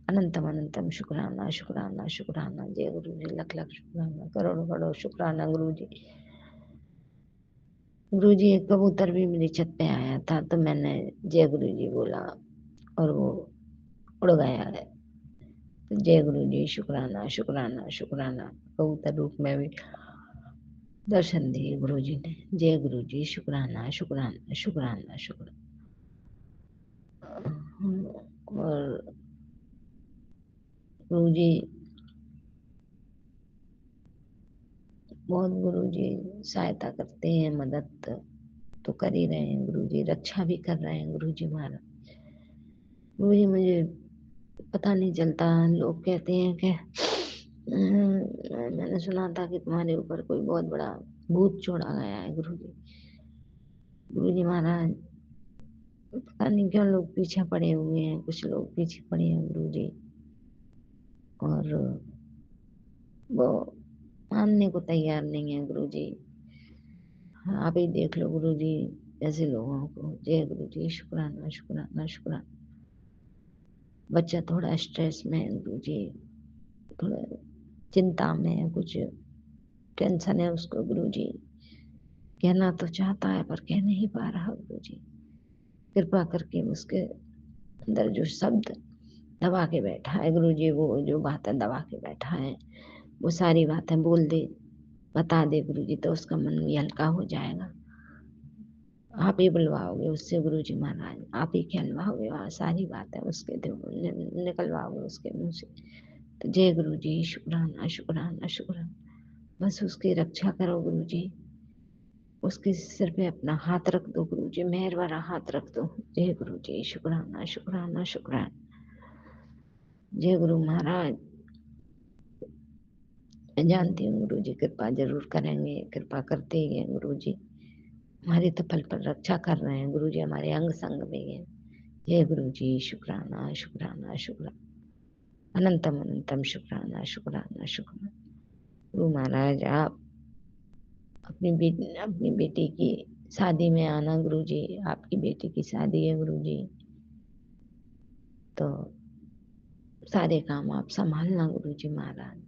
अनंतम अनंतम शुक्राना शुक्राना शुक्राना, जय गुरुजी, लख लख शुक्राना, करोड़ों करोड़ शुक्राना गुरुजी। गुरुजी एक कबूतर भी मेरी छत पे आया था तो मैंने जय गुरुजी बोला और वो उड़ गया है। तो जय गुरुजी, शुक्राना शुक्राना शुक्राना, कबूतर रूप में भी दर्शन दिए गुरुजी ने। जय गुरुजी, शुक्राना शुक्राना शुक्राना शुक्राना। और गुरुजी बहुत गुरुजी सहायता करते हैं, मदद तो कर ही रहे हैं गुरुजी, रक्षा भी कर रहे हैं गुरुजी महाराज। गुरुजी मुझे पता नहीं चलता, लोग कहते हैं कि मैंने सुना था कि तुम्हारे ऊपर कोई बहुत बड़ा भूत छोड़ा गया है गुरुजी। गुरुजी महाराज पता नहीं क्यों लोग पीछे पड़े हुए हैं, कुछ लोग पीछे पड़े हैं गुरुजी, और वो मानने को तैयार नहीं है गुरुजी। आप ही देख लो गुरुजी ऐसे लोगों को। जय गुरुजी, शुक्राना शुक्राना शुक्राना। बच्चा थोड़ा स्ट्रेस में है गुरुजी, थोड़ा चिंता में है, कुछ टेंशन है उसको गुरुजी, कहना तो चाहता है पर कह नहीं पा रहा गुरुजी। कृपा करके उसके अंदर जो शब्द दबा के बैठा है गुरुजी, वो जो बातें दबा के बैठा है वो सारी बातें बोल दे, बता दे गुरुजी, तो उसका मन भी हल्का हो जाएगा। आप ही बुलवाओगे उससे गुरुजी महाराज, आप ही कहलवाओगे वहाँ सारी बातें उसके निकलवाओगे उसके मुंह से। तो जय गुरुजी, शुक्राना शुक्राना शुक्राना। बस उसकी रक्षा करो गुरुजी, उसके सिर पे अपना हाथ रख दो गुरुजी, मेहर भरा हाथ रख दो। जय गुरुजी, शुक्राना शुक्राना शुक्राना। जय गुरु महाराज। मैं जानती हूँ गुरुजी कृपा जरूर करेंगे, कृपा करते ही हैं गुरुजी, हमारी तो पल पल रक्षा कर रहे हैं गुरुजी, हमारे अंग संग में है। जय गुरुजी, शुक्राना शुक्राना शुक्राना, अनंतम अनंतम शुक्राना शुक्राना शुक्राना। गुरु महाराज आप अपनी बेटी की शादी में आना गुरुजी, आपकी बेटी की शादी है गुरुजी, तो सारे काम आप संभालना गुरुजी महाराज।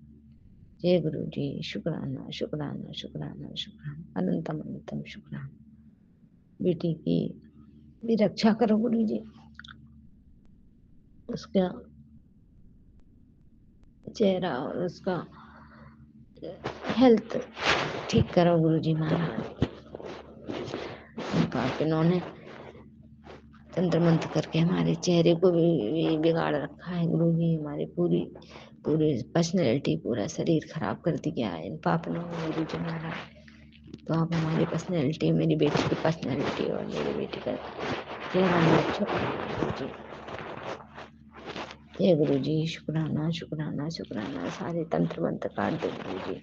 जय गुरुजी, शुक्राना शुक्राना शुक्राना शुक्राना, अनंतम अनंतम शुक्राना। बेटी की भी रक्षा करो गुरुजी, उसका चेहरा और उसका हेल्थ ठीक करो गुरुजी महाराज। आप इन्होंने तंत्र मंत्र करके हमारे चेहरे को भी बिगाड़ रखा है गुरुजी, हमारी पूरी पर्सनैलिटी, पूरा शरीर खराब कर दिया है इन पापनों ने गुरुजी महाराज। तो आप हमारी पर्सनैलिटी, मेरी बेटी की पर्सनैलिटी और मेरी बेटी का चेहरा में अच्छा गुरुजी। जय गुरुजी, शुक्राना शुक्राना शुक्राना, सारे तंत्र मंत्र काट दो गुरुजी।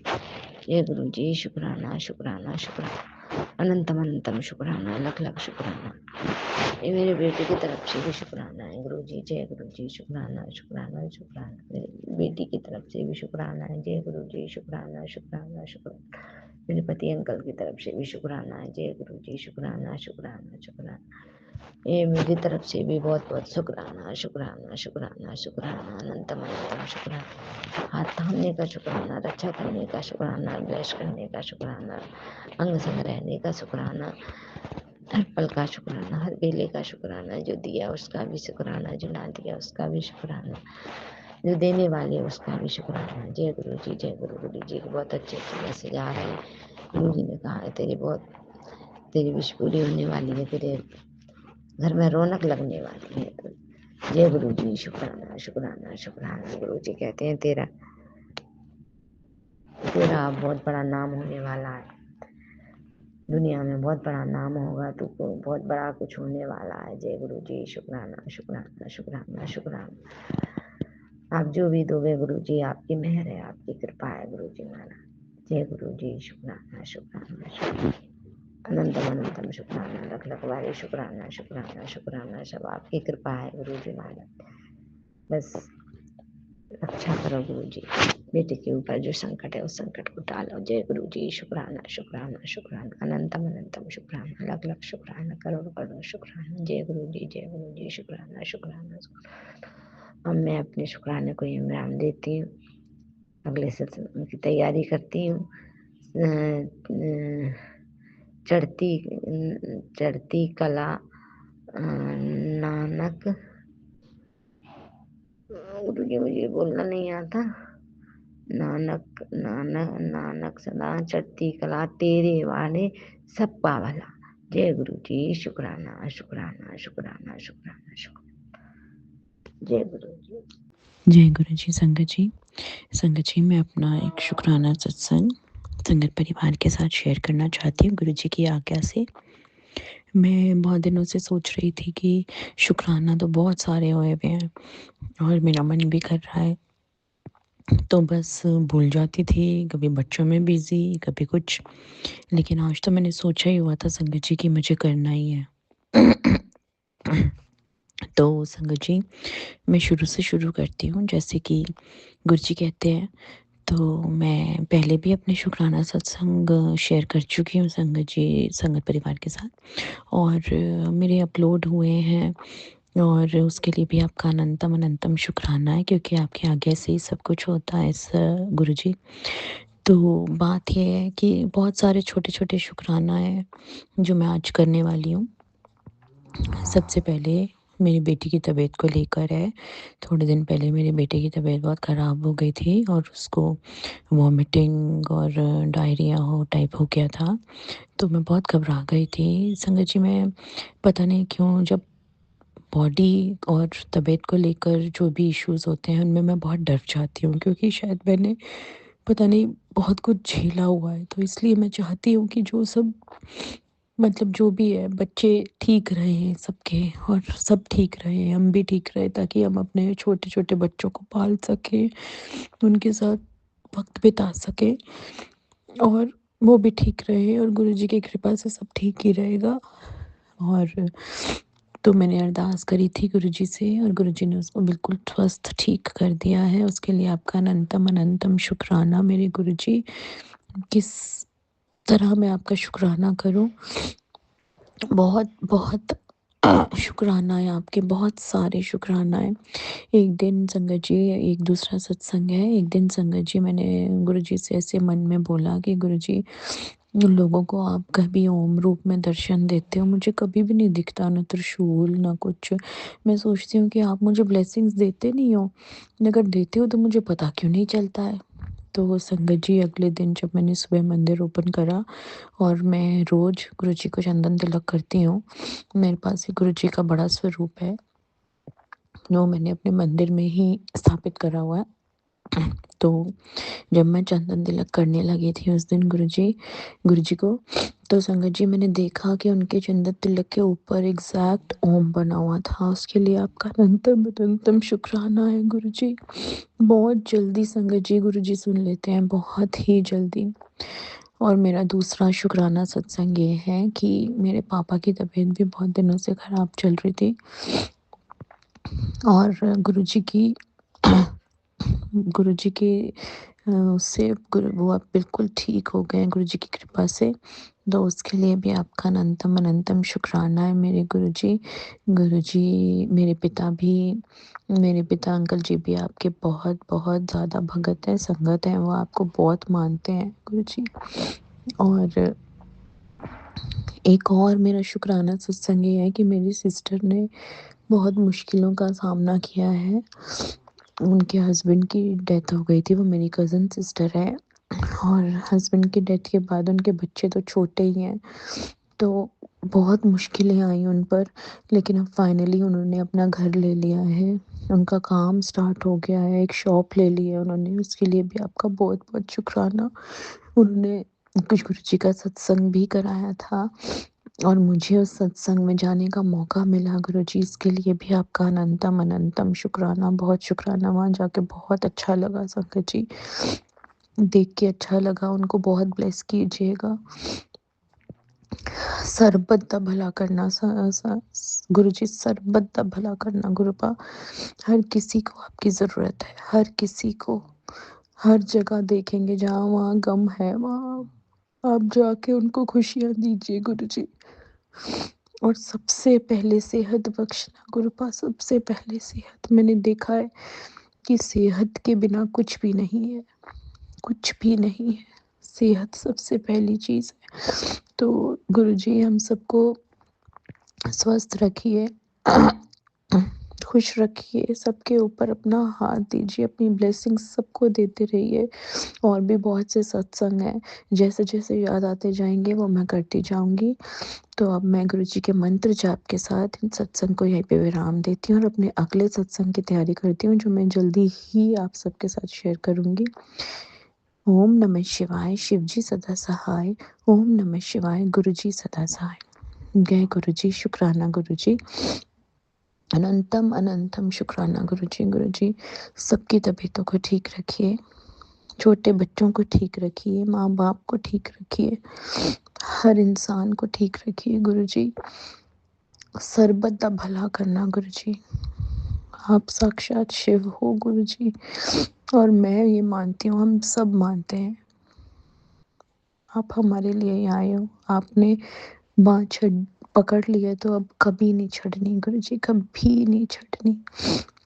जय गुरुजी, शुक्राना शुक्राना शुक्राना, अनंतम अनंतम शुक्राना, लख लख शुक्राना। ये मेरे बेटे की तरफ से भी शुक्राना है गुरुजी। जय गुरुजी, शुक्राना शुक्राना शुक्राना, मेरी बेटी की तरफ से भी शुक्राना है। जय गुरुजी, शुक्राना शुक्राना शुक्राना, मेरे पति अंकल की तरफ से भी शुक्राना है। जय गुरुजी, शुक्राना शुक्राना शुक्राना, ये मेरी तरफ से भी बहुत बहुत शुक्राना शुक्राना शुक्राना शुक्राना, अनंतम अनंतम शुक्राना। हाथ थामने का शुक्राना, रक्षा करने का शुक्राना, ब्लेस करने का शुक्राना, अंग संग रहने का शुक्राना, हर पल का शुक्राना, हर बेले का शुक्राना, जो दिया उसका भी शुक्राना, जो ना दिया उसका भी शुक्राना, जो देने वाले उसका भी शुक्राना। जय गुरु जी, जय गुरु जी। बहुत अच्छे मैसेज आ रहे हैं। गुरु जी ने कहा है तेरी विश पूरी होने वाली है, तेरे घर में रौनक लगने वाली है। तो जय गुरु जी, शुक्राना शुक्राना शुक्राना। गुरु जी कहते हैं तेरा बहुत बड़ा नाम होने वाला है, दुनिया में बहुत बड़ा नाम होगा, तो बहुत बड़ा कुछ होने वाला है। जय गुरु जी, शुक्राना शुक्राना शुक्राना शुक्राना, आप जो भी दोगे गुरु जी, आपकी मेहर है, आपकी कृपा है गुरु जी महाराज। जय गुरु जी, शुक्राना शुक्राना शुक्राना, अनंतम अनंतम शुक्राना, लख लख बारी शुक्राना शुक्राना शुक्राना, सब आपकी कृपा है गुरु जी महाराज। बस रक्षा करो गुरु जी, बेटे के ऊपर जो संकट है उस संकट को टालो। जय गुरु जी, शुक्राना शुक्राना शुक्राना, अनंतम अनंतम शुक्राना, लख लख शुक्राना, करोड़ करोड़ शुक्राना। जय गुरु जी, जय गुरु जी, शुक्राना शुक्राना शुक्राना। अब मैं अपने शुक्राने को इमरान देती हूँ, अगले सत्संग की तैयारी करती हूँ। चढ़ती कला नानक, गुरु जी मुझे बोलना नहीं आता। नानक नानक नानक सदा चढ़ती कला, तेरे वाले सब पावला। जय गुरु जी, शुक्राना शुक्राना शुक्राना शुक्राना शुक्राना। जय गुरु जी। जय गुरु जी। संगत जी मैं अपना एक शुक्राना सत्संग संगत परिवार के साथ शेयर करना चाहती हूँ गुरु जी की आज्ञा से। मैं बहुत दिनों से सोच रही थी कि शुक्राना तो बहुत सारे हुए हुए हैं और मेरा मन भी कर रहा है, तो बस भूल जाती थी, कभी बच्चों में बिजी, कभी कुछ। लेकिन आज तो मैंने सोचा ही हुआ था संगत जी कि मुझे करना ही है। तो संगत जी मैं शुरू से शुरू करती हूँ। जैसे कि गुरुजी कहते हैं, तो मैं पहले भी अपने शुक्राना सत्संग शेयर कर चुकी हूँ संगत परिवार के साथ, और मेरे अपलोड हुए हैं, और उसके लिए भी आपका अनंतम अनंतम शुक्राना है, क्योंकि आपके आगे से ही सब कुछ होता है गुरुजी। तो बात यह है कि बहुत सारे छोटे छोटे शुक्राना है जो मैं आज करने वाली हूँ। सबसे पहले मेरी बेटी की तबीयत को लेकर है। थोड़े दिन पहले मेरे बेटे की तबीयत बहुत ख़राब हो गई थी और उसको वॉमिटिंग और डायरिया टाइप हो गया था, तो मैं बहुत घबरा गई थी। संगत जी मैं पता नहीं क्यों जब बॉडी और तबीयत को लेकर जो भी इश्यूज़ होते हैं उनमें मैं बहुत डर जाती हूँ, क्योंकि शायद मैंने पता नहीं बहुत कुछ झेला हुआ है। तो इसलिए मैं चाहती हूँ कि जो सब मतलब जो भी है बच्चे ठीक रहें सबके, और सब ठीक रहे, हम भी ठीक रहे, ताकि हम अपने छोटे छोटे बच्चों को पाल सकें, उनके साथ वक्त बिता सकें, और वो भी ठीक रहे, और गुरुजी की कृपा से सब ठीक ही रहेगा। और तो मैंने अरदास करी थी गुरुजी से, और गुरुजी ने उसको बिल्कुल स्वस्थ ठीक कर दिया है। उसके लिए आपका अनंतम अनंतम शुक्राना मेरे गुरुजी। किस तरह मैं आपका शुक्राना करूं, बहुत बहुत शुक्राना है आपके, बहुत सारे शुक्राना है। एक दिन संगत जी, एक दूसरा सत्संग है, एक दिन संगत जी मैंने गुरुजी से ऐसे मन में बोला कि गुरुजी उन लोगों को आप कभी ओम रूप में दर्शन देते हो, मुझे कभी भी नहीं दिखता, ना त्रिशूल ना कुछ। मैं सोचती हूँ कि आप मुझे ब्लेसिंग्स देते नहीं हो, अगर देते हो तो मुझे पता क्यों नहीं चलता है। तो संगत जी अगले दिन जब मैंने सुबह मंदिर ओपन करा, और मैं रोज़ गुरुजी को चंदन तिलक करती हूँ, मेरे पास ही गुरुजी का बड़ा स्वरूप है, जो मैंने अपने मंदिर में ही स्थापित करा हुआ है। तो जब मैं चंदन तिलक करने लगी थी उस दिन गुरुजी को, तो संगत जी मैंने देखा कि उनके चंदन तिलक के ऊपर एग्जैक्ट ओम बना हुआ था। उसके लिए आपका अनंतम अनंतम शुक्राना है गुरुजी। बहुत जल्दी संगत जी गुरुजी सुन लेते हैं, बहुत ही जल्दी। और मेरा दूसरा शुक्राना सत्संग ये है कि मेरे पापा की तबीयत भी बहुत दिनों से ख़राब चल रही थी, और गुरुजी की उससे वो अब बिल्कुल ठीक हो गए गुरुजी की कृपा से। तो उसके लिए भी आपका अनंतम अनंतम शुक्राना है मेरे गुरुजी। गुरुजी मेरे पिता अंकल जी भी आपके बहुत बहुत ज़्यादा भगत हैं, संगत हैं, वो आपको बहुत मानते हैं गुरुजी। और एक और मेरा शुक्राना सत्संग ये है कि मेरी सिस्टर ने बहुत मुश्किलों का सामना किया है। उनके हस्बैंड की डेथ हो गई थी, वो मेरी कज़न सिस्टर है, और हस्बैंड की डेथ के बाद उनके बच्चे तो छोटे ही हैं, तो बहुत मुश्किलें आई उन पर। लेकिन अब फाइनली उन्होंने अपना घर ले लिया है, उनका काम स्टार्ट हो गया है, एक शॉप ले ली है उन्होंने। उसके लिए भी आपका बहुत बहुत शुक्राना। उन्होंने कुछ गुरुजी का सत्संग भी कराया था, और मुझे उस सत्संग में जाने का मौका मिला गुरुजी, इसके लिए भी आपका अनंतम अनंतम शुक्राना, बहुत शुक्राना। वहाँ जाके बहुत अच्छा लगा संगत जी, देख के अच्छा लगा। उनको बहुत ब्लेस कीजिएगा, सरबत दा भला करना गुरुजी, सरबत दा भला करना गुरुपा। हर किसी को आपकी ज़रूरत है, हर किसी को। हर जगह देखेंगे जहाँ वहाँ गम है, वहाँ आप जाके उनको खुशियाँ दीजिए गुरुजी। और सबसे पहले सेहत बख्शना गुरुपा, सबसे पहले सेहत। मैंने देखा है कि सेहत के बिना कुछ भी नहीं है, कुछ भी नहीं है। सेहत सबसे पहली चीज़ है। तो गुरुजी हम सबको स्वस्थ रखिए, खुश रखिए, सबके ऊपर अपना हाथ दीजिए, अपनी ब्लेसिंग्स सबको देते रहिए। और भी बहुत से सत्संग हैं, जैसे जैसे याद आते जाएंगे वो मैं करती जाऊंगी। तो अब मैं गुरुजी के मंत्र जाप के साथ इन सत्संग को यहीं पे विराम देती हूँ और अपने अगले सत्संग की तैयारी करती हूँ, जो मैं जल्दी ही आप सबके साथ शेयर करूँगी। ओम नमः शिवाय, शिवजी सदा सहाय। ओम नमः शिवाय, गुरुजी सदा सहाय। जय गुरुजी, शुक्राना गुरुजी, अनंतम अनंतम शुक्राना गुरुजी। गुरुजी सबकी तबीयतों को ठीक रखिए, छोटे बच्चों को ठीक रखिए, माँ बाप को ठीक रखिए, हर इंसान को ठीक रखिए गुरुजी। सरबत दा भला करना गुरुजी। आप साक्षात शिव हो गुरुजी, और मैं ये मानती हूँ, हम सब मानते हैं, आप हमारे लिए ही आए हो। आपने बाँह छड़ पकड़ ली है तो अब कभी नहीं छड़नी गुरुजी, कभी नहीं छड़नी।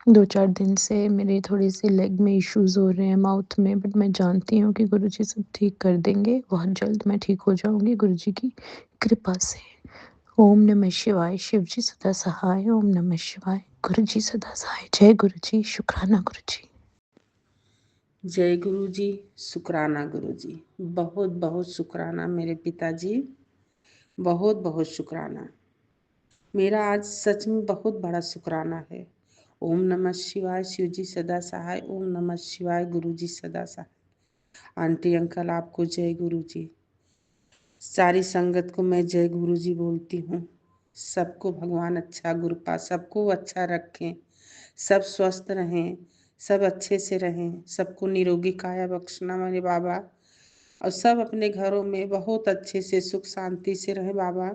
2-4 दिन से मेरी थोड़ी-सी लेग में इश्यूज़ हो रहे हैं, माउथ में, बट मैं जानती हूँ कि गुरुजी सब ठीक कर देंगे। बहुत जल्द मैं ठीक हो जाऊँगी गुरुजी की कृपा से। ओम नमः शिवाय, शिवजी सदा सहाय। ओम नमः शिवाय, गुरुजी सदा सहाय। जय गुरुजी, शुक्राना गुरुजी। जय गुरु जी, शुक्राना गुरु जी, बहुत बहुत शुक्राना मेरे पिताजी, बहुत बहुत शुक्राना। मेरा आज सच में बहुत बड़ा शुक्राना है। ओम नमः शिवाय, शिव जी सदा सहाय। ओम नमः शिवाय, गुरु जी सदा सहाय। आंटी अंकल आपको जय गुरु जी, सारी संगत को मैं जय गुरु जी बोलती हूँ। सबको भगवान अच्छा गुरुपा सबको अच्छा रखें, सब स्वस्थ रहें, सब अच्छे से रहें, सबको निरोगी काया बख्शना मेरे बाबा। और सब अपने घरों में बहुत अच्छे से सुख शांति से रहे बाबा।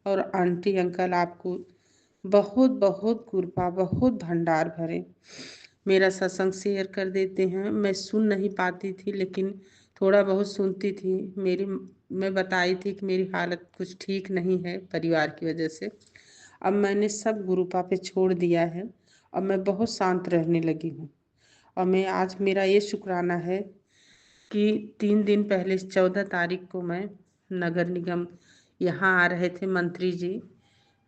और आंटी अंकल आपको बहुत बहुत कृपा, बहुत भंडार भरे। मेरा सत्संग शेयर कर देते हैं। मैं सुन नहीं पाती थी, लेकिन थोड़ा बहुत सुनती थी। मैं बताई थी कि मेरी हालत कुछ ठीक नहीं है परिवार की वजह से। अब मैंने सब गुरुपा पे छोड़ दिया है, अब मैं बहुत शांत रहने लगी हूँ। और मैं आज मेरा ये शुक्राना है कि 3 दिन पहले 14 तारीख को मैं नगर निगम यहाँ आ रहे थे मंत्री जी,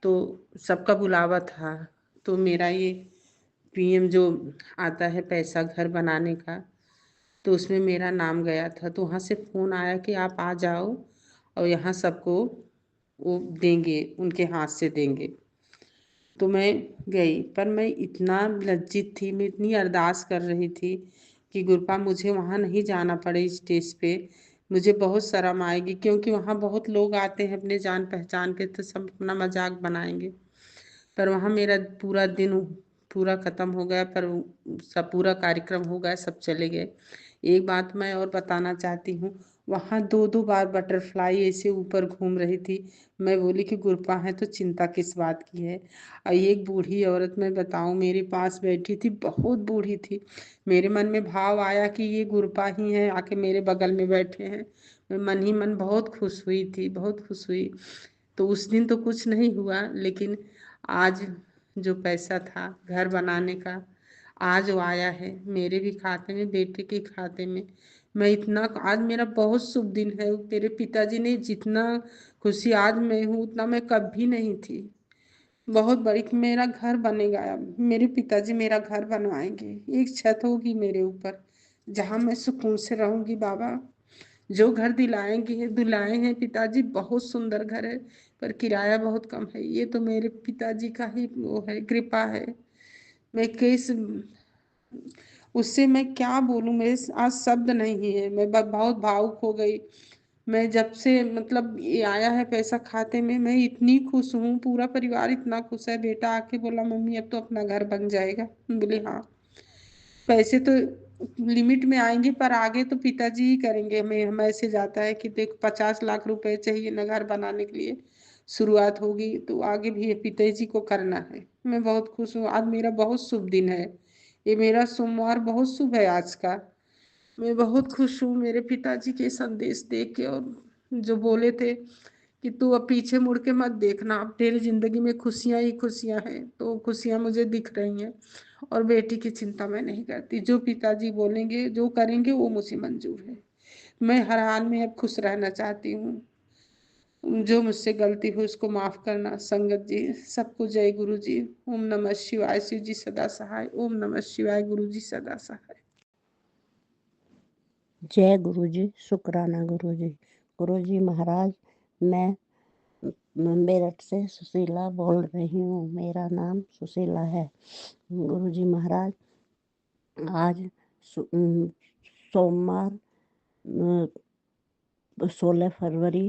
तो सबका बुलावा था। तो मेरा ये पीएम जो आता है पैसा घर बनाने का, तो उसमें मेरा नाम गया था। तो वहाँ से फ़ोन आया कि आप आ जाओ और यहाँ सबको वो देंगे, उनके हाथ से देंगे। तो मैं गई, पर मैं इतना लज्जित थी, मैं इतनी अरदास कर रही थी कि गुरुपा मुझे वहाँ नहीं जाना पड़े स्टेज पे, मुझे बहुत शर्म आएगी, क्योंकि वहाँ बहुत लोग आते हैं अपने जान पहचान के, तो सब अपना मजाक बनाएंगे। पर वहाँ मेरा पूरा दिन पूरा ख़त्म हो गया, पर सब पूरा कार्यक्रम हो गया, सब चले गए। एक बात मैं और बताना चाहती हूँ, वहाँ 2-2 बार बटरफ्लाई ऐसे ऊपर घूम रही थी। मैं बोली कि गुरुपा है तो चिंता किस बात की है। और एक बूढ़ी औरत, मैं बताऊँ, मेरे पास बैठी थी, बहुत बूढ़ी थी। मेरे मन में भाव आया कि ये गुरुपा ही हैं, आके मेरे बगल में बैठे हैं। मैं मन ही मन बहुत खुश हुई थी, बहुत खुश हुई। तो उस दिन तो कुछ नहीं हुआ, लेकिन आज जो पैसा था घर बनाने का, आज वो आया है मेरे भी खाते में, बेटे के खाते में। मैं इतना, आज मेरा बहुत शुभ दिन है। मेरे पिताजी ने जितना खुशी आज मैं हूँ, उतना मैं कभी नहीं थी। बहुत बड़ी, मेरा घर बनेगा, मेरे पिताजी मेरा घर बनवाएंगे, एक छत होगी मेरे ऊपर जहाँ मैं सुकून से रहूंगी बाबा। जो घर दिलाएंगे, दिलाए हैं पिताजी, बहुत सुंदर घर है, पर किराया बहुत कम है। ये तो मेरे पिताजी का ही वो है, कृपा है। मैं किस उससे मैं क्या बोलूं, मेरे आज शब्द नहीं है। मैं बहुत भावुक हो गई। मैं जब से मतलब ये आया है पैसा खाते में, मैं इतनी खुश हूँ, पूरा परिवार इतना खुश है। बेटा आके बोला मम्मी अब तो अपना घर बन जाएगा। बोले हाँ, पैसे तो लिमिट में आएंगे पर आगे तो पिताजी ही करेंगे। हमें मैसेज आता है कि देख 50 लाख रुपए चाहिए ना घर बनाने के लिए, शुरुआत होगी तो आगे भी ये पिताजी को करना है। मैं बहुत खुश हूँ, आज मेरा बहुत शुभ दिन है। ये मेरा सोमवार बहुत शुभ है आज का। मैं बहुत खुश हूँ मेरे पिताजी के संदेश देख के, और जो बोले थे कि तू अब पीछे मुड़ के मत देखना, अब तेरी जिंदगी में खुशियां ही खुशियां हैं, तो खुशियां मुझे दिख रही हैं। और बेटी की चिंता मैं नहीं करती, जो पिताजी बोलेंगे जो करेंगे वो मुझे मंजूर है। मैं हर हाल में अब खुश रहना चाहती हूँ। जो मुझसे गलती हुई उसको माफ करना। संगत जी सबको जय गुरु जी। ओम नमः शिवाय। शिव जी सदा सहाय। ओम नमः शिवाय। गुरु जी सदा सहाय। जय गुरु जी। शुक्राना गुरु जी। गुरु जी महाराज, मैं मेरठ से सुशीला बोल रही हूँ। मेरा नाम सुशीला है। गुरु जी महाराज, आज सोमवार 16 फरवरी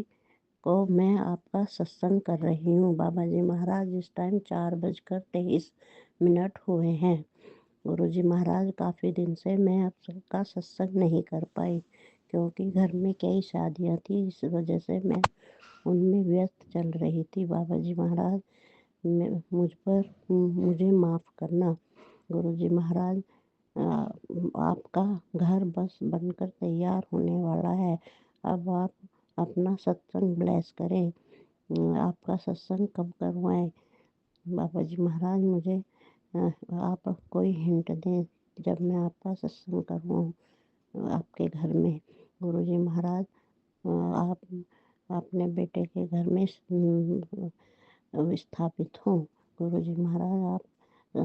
को मैं आपका सत्संग कर रही हूँ। बाबा जी महाराज इस टाइम 4:23 हुए हैं। गुरु जी महाराज, काफ़ी दिन से मैं आप सबका सत्संग नहीं कर पाई, क्योंकि घर में कई शादियाँ थी, इस वजह से मैं उनमें व्यस्त चल रही थी। बाबा जी महाराज, मुझे माफ़ करना। गुरु जी महाराज, आपका घर बस बनकर तैयार होने वाला है। अब आप अपना सत्संग ब्लेस करें। आपका सत्संग कब करवाएं? बाबा जी महाराज, मुझे आप कोई हिंट दें जब मैं आपका सत्संग करवाऊँ आपके घर में। गुरु जी महाराज, आप अपने बेटे के घर में स्थापित हों। गुरु जी महाराज, आप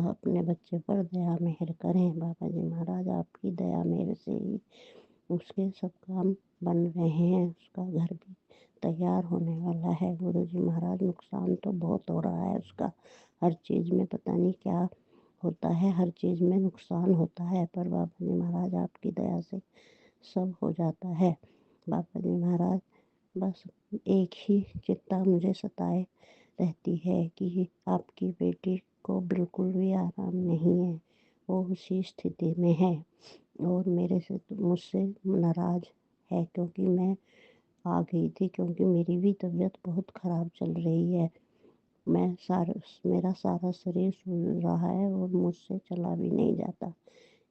अपने बच्चे पर दया मेहर करें। बाबा जी महाराज, आपकी दया मेहर से ही उसके सब काम बन रहे हैं, उसका घर भी तैयार होने वाला है। गुरु जी महाराज, नुकसान तो बहुत हो रहा है उसका, हर चीज़ में पता नहीं क्या होता है, हर चीज़ में नुकसान होता है, पर बाबा जी महाराज आपकी दया से सब हो जाता है। बाबा जी महाराज, बस एक ही चिंता मुझे सताए रहती है कि आपकी बेटी को बिल्कुल भी आराम नहीं है, वो उसी स्थिति में है और मुझसे नाराज़ है, क्योंकि मैं आ गई थी, क्योंकि मेरी भी तबीयत बहुत ख़राब चल रही है। मेरा सारा शरीर सूज रहा है और मुझसे चला भी नहीं जाता,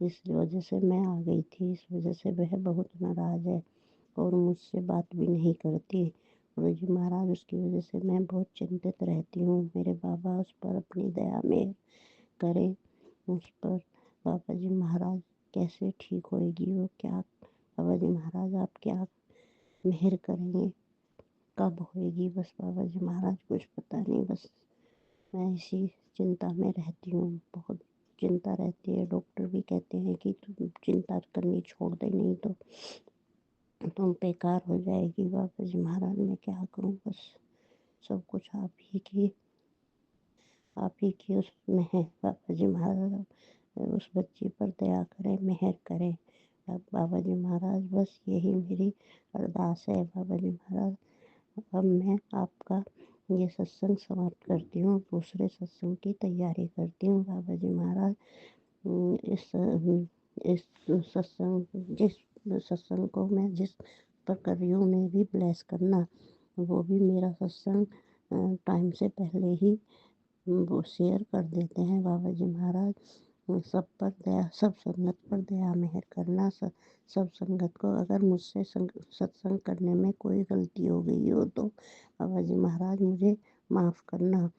इस वजह से मैं आ गई थी। इस वजह से वह बहुत नाराज़ है और मुझसे बात भी नहीं करती। गुरु जी महाराज, उसकी वजह से मैं बहुत चिंतित रहती हूँ। मेरे बाबा उस पर अपनी दया मेहर करें उस पर। बाबा जी महाराज, कैसे ठीक होएगी वो, क्या बाबा जी महाराज आप क्या मेहर करेंगे, कब होएगी? बस बाबा जी महाराज, कुछ पता नहीं, बस मैं इसी चिंता में रहती हूँ, बहुत चिंता रहती है। डॉक्टर भी कहते हैं कि तुम चिंता करनी छोड़ दे, नहीं तो तुम बेकार हो जाएगी। बाबा जी महाराज, मैं क्या करूँ? बस सब कुछ आप ही की उसमें है। बाबा जी महाराज, उस बच्ची पर दया करें, मेहर करें। अब बाबा जी महाराज, बस यही मेरी अरदास है। बाबा जी महाराज, अब मैं आपका ये सत्संग समाप्त करती हूँ, दूसरे सत्संग की तैयारी करती हूँ। बाबा जी महाराज, इस जिस सत्संग को मैं जिस पर कर रही हूँ, मैं भी ब्लेस करना। वो भी मेरा सत्संग टाइम से पहले ही वो शेयर कर देते हैं। बाबा जी महाराज, सब पर दया, सब संगत पर दया मेहर करना। सब संगत को, अगर मुझसे सत्संग करने में कोई गलती हो गई हो तो बाबा जी महाराज मुझे माफ़ करना।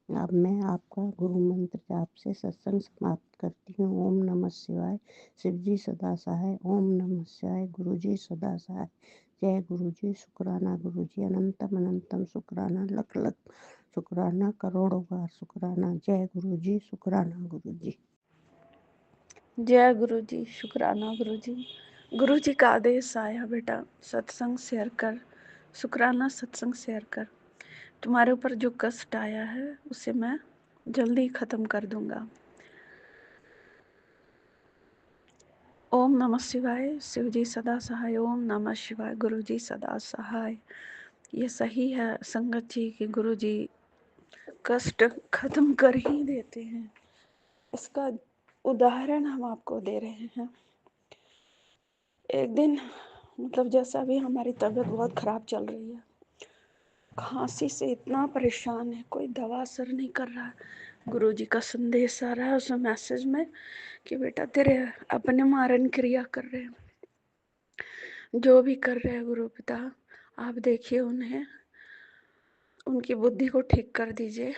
अब मैं आपका गुरु मंत्र जाप से सत्संग समाप्त करती हूँ। ओम नमः शिवाय। शिव जी सदा सहाय। ओम नमः शिवाय। गुरु जी सदा सहाय। जय गुरु जी। शुक्राना गुरु जी। अनंतम अनंतम शुक्राना। लख लख शुक्राना। करोड़ों बार शुक्राना। जय गुरु जी। शुक्राना गुरु जी। जय गुरु जी। शुक्राना गुरु जी। गुरु जी का आदेश आया, बेटा सत्संग शेयर कर, शुक्राना सत्संग शेयर कर। तुम्हारे ऊपर जो कष्ट आया है उसे मैं जल्दी ख़त्म कर दूंगा। ओम नमः शिवाय। शिवजी सदा सहाय। ओम नमः शिवाय। गुरु जी सदा सहाय। ये सही है संगत जी कि गुरु जी कष्ट खत्म कर ही देते हैं। इसका उदाहरण हम आपको दे रहे हैं। एक दिन मतलब जैसा भी हमारी तबीयत बहुत खराब चल रही है, खांसी से इतना परेशान है, कोई दवा असर नहीं कर रहा है। गुरुजी का संदेश आ रहा है उस मैसेज में कि बेटा तेरे अपने मारन क्रिया कर रहे हैं, जो भी कर रहे हैं गुरु पिता आप देखिए उन्हें, उनकी बुद्धि को ठीक कर दीजिए।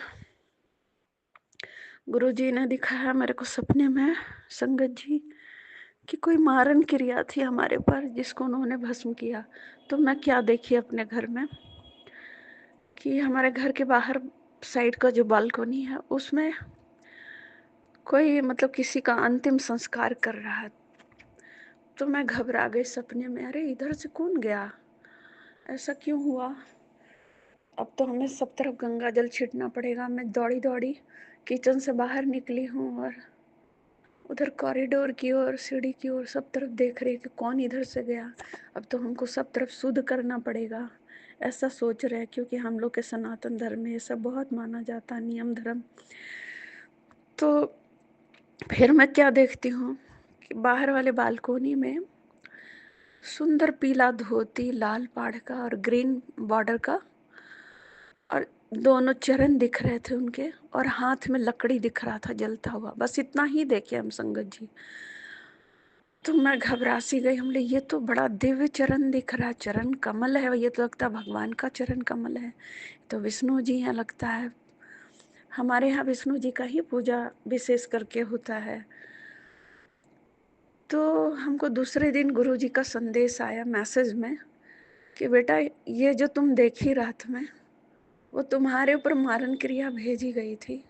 गुरुजी ने दिखाया मेरे को सपने में संगत जी कि कोई मारन क्रिया थी हमारे पर जिसको उन्होंने भस्म किया। तो मैं क्या देखी अपने घर में कि हमारे घर के बाहर साइड का जो बालकनी है उसमें कोई मतलब किसी का अंतिम संस्कार कर रहा है। तो मैं घबरा गई सपने में, अरे इधर से कौन गया, ऐसा क्यों हुआ। अब तो हमें सब तरफ गंगा जल छिड़कना पड़ेगा। मैं दौड़ी दौड़ी किचन से बाहर निकली हूँ और उधर कॉरिडोर की ओर सीढ़ी की ओर सब तरफ देख रही कि कौन इधर से गया। अब तो हमको सब तरफ शुद्ध करना पड़ेगा, ऐसा सोच रहे, क्योंकि हम लोग के सनातन धर्म में ये सब बहुत माना जाता है, नियम धर्म। तो फिर मैं क्या देखती हूँ कि बाहर वाले बालकोनी में सुंदर पीला धोती, लाल पाड़ का और ग्रीन बॉर्डर का, और दोनों चरण दिख रहे थे उनके, और हाथ में लकड़ी दिख रहा था जलता हुआ। बस इतना ही देखे हम संगत जी। तो मैं घबरा सी गई। हमने ये तो बड़ा दिव्य चरण दिख रहा है, चरण कमल है, ये तो लगता है भगवान का चरण कमल है, तो विष्णु जी हैं लगता है। हमारे यहाँ विष्णु जी का ही पूजा विशेष करके होता है। तो हमको दूसरे दिन गुरु जी का संदेश आया मैसेज में कि बेटा ये जो तुम देखी रात में, वो तुम्हारे ऊपर मारन क्रिया भेजी गई थी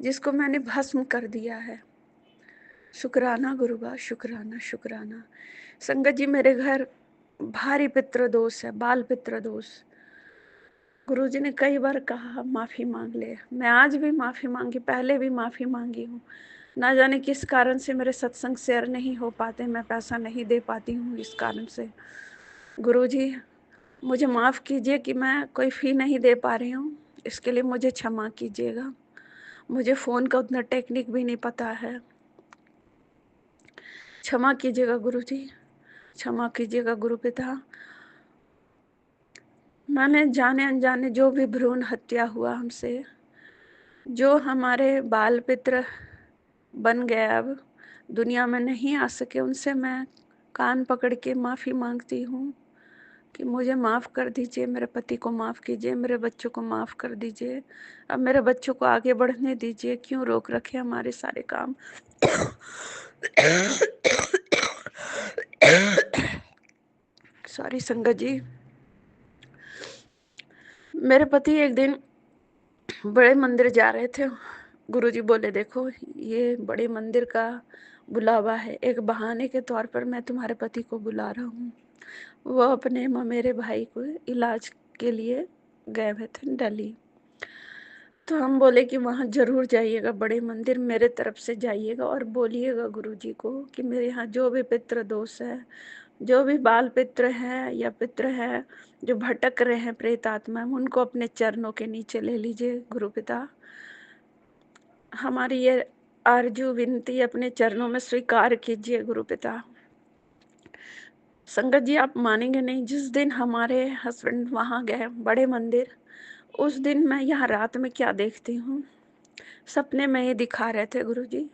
जिसको मैंने भस्म कर दिया है। शुक्राना गुरुबा, शुक्राना शुक्राना। संगत जी मेरे घर भारी पितृ दोष है, बाल पितृ दोष। गुरुजी ने कई बार कहा माफी मांग ले, मैं आज भी माफी मांगी, पहले भी माफी मांगी हूँ। ना जाने किस कारण से मेरे सत्संग शेयर नहीं हो पाते, मैं पैसा नहीं दे पाती हूँ इस कारण से। गुरुजी मुझे माफ कीजिए कि मैं कोई फी नहीं दे पा रही हूँ, इसके लिए मुझे क्षमा कीजिएगा। मुझे फोन का उतना टेक्निक भी नहीं पता है, क्षमा कीजिएगा गुरुजी, क्षमा कीजिएगा गुरु पिता। मैंने जाने अनजाने जो भी भ्रूण हत्या हुआ हमसे, जो हमारे बाल पित्र बन गए अब दुनिया में नहीं आ सके, उनसे मैं कान पकड़ के माफ़ी मांगती हूँ कि मुझे माफ़ कर दीजिए, मेरे पति को माफ़ कीजिए, मेरे बच्चों को माफ़ कर दीजिए। अब मेरे बच्चों को आगे बढ़ने दीजिए, क्यों रोक रखे हमारे सारे काम। सॉरी संगत जी। मेरे पति एक दिन बड़े मंदिर जा रहे थे, गुरुजी बोले देखो ये बड़े मंदिर का बुलावा है, एक बहाने के तौर पर मैं तुम्हारे पति को बुला रहा हूँ। वो अपने मेरे भाई को इलाज के लिए गए हुए थे दिल्ली। तो हम बोले कि वहाँ जरूर जाइएगा, बड़े मंदिर मेरे तरफ से जाइएगा और बोलिएगा गुरुजी को कि मेरे यहाँ जो भी पितृ दोष है, जो भी बाल पितृ है या पितृ है जो भटक रहे हैं प्रेत आत्मा, उनको अपने चरणों के नीचे ले लीजिए गुरु पिता। हमारी ये आरजू विनती अपने चरणों में स्वीकार कीजिए गुरु पिता। संगत जी आप मानेंगे नहीं, जिस दिन हमारे हस्बैंड वहाँ गए बड़े मंदिर, उस दिन मैं यहाँ रात में क्या देखती हूँ, सपने में ये दिखा रहे थे गुरुजी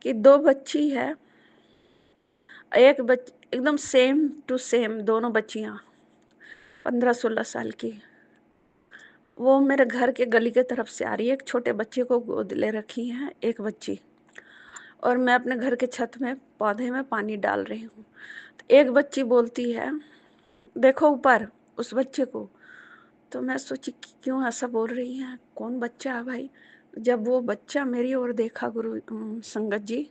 कि दो बच्ची है, एक एकदम सेम टू सेम दोनों बच्चियाँ 15-16 साल की, वो मेरे घर के गली के तरफ से आ रही है। एक छोटे बच्चे को गोद ले रखी है एक बच्ची, और मैं अपने घर के छत में पौधे में पानी डाल रही हूँ। तो एक बच्ची बोलती है देखो ऊपर उस बच्चे को। तो मैं सोची क्यों ऐसा बोल रही है, कौन बच्चा है भाई। जब वो बच्चा मेरी ओर देखा गुरु संगत जी,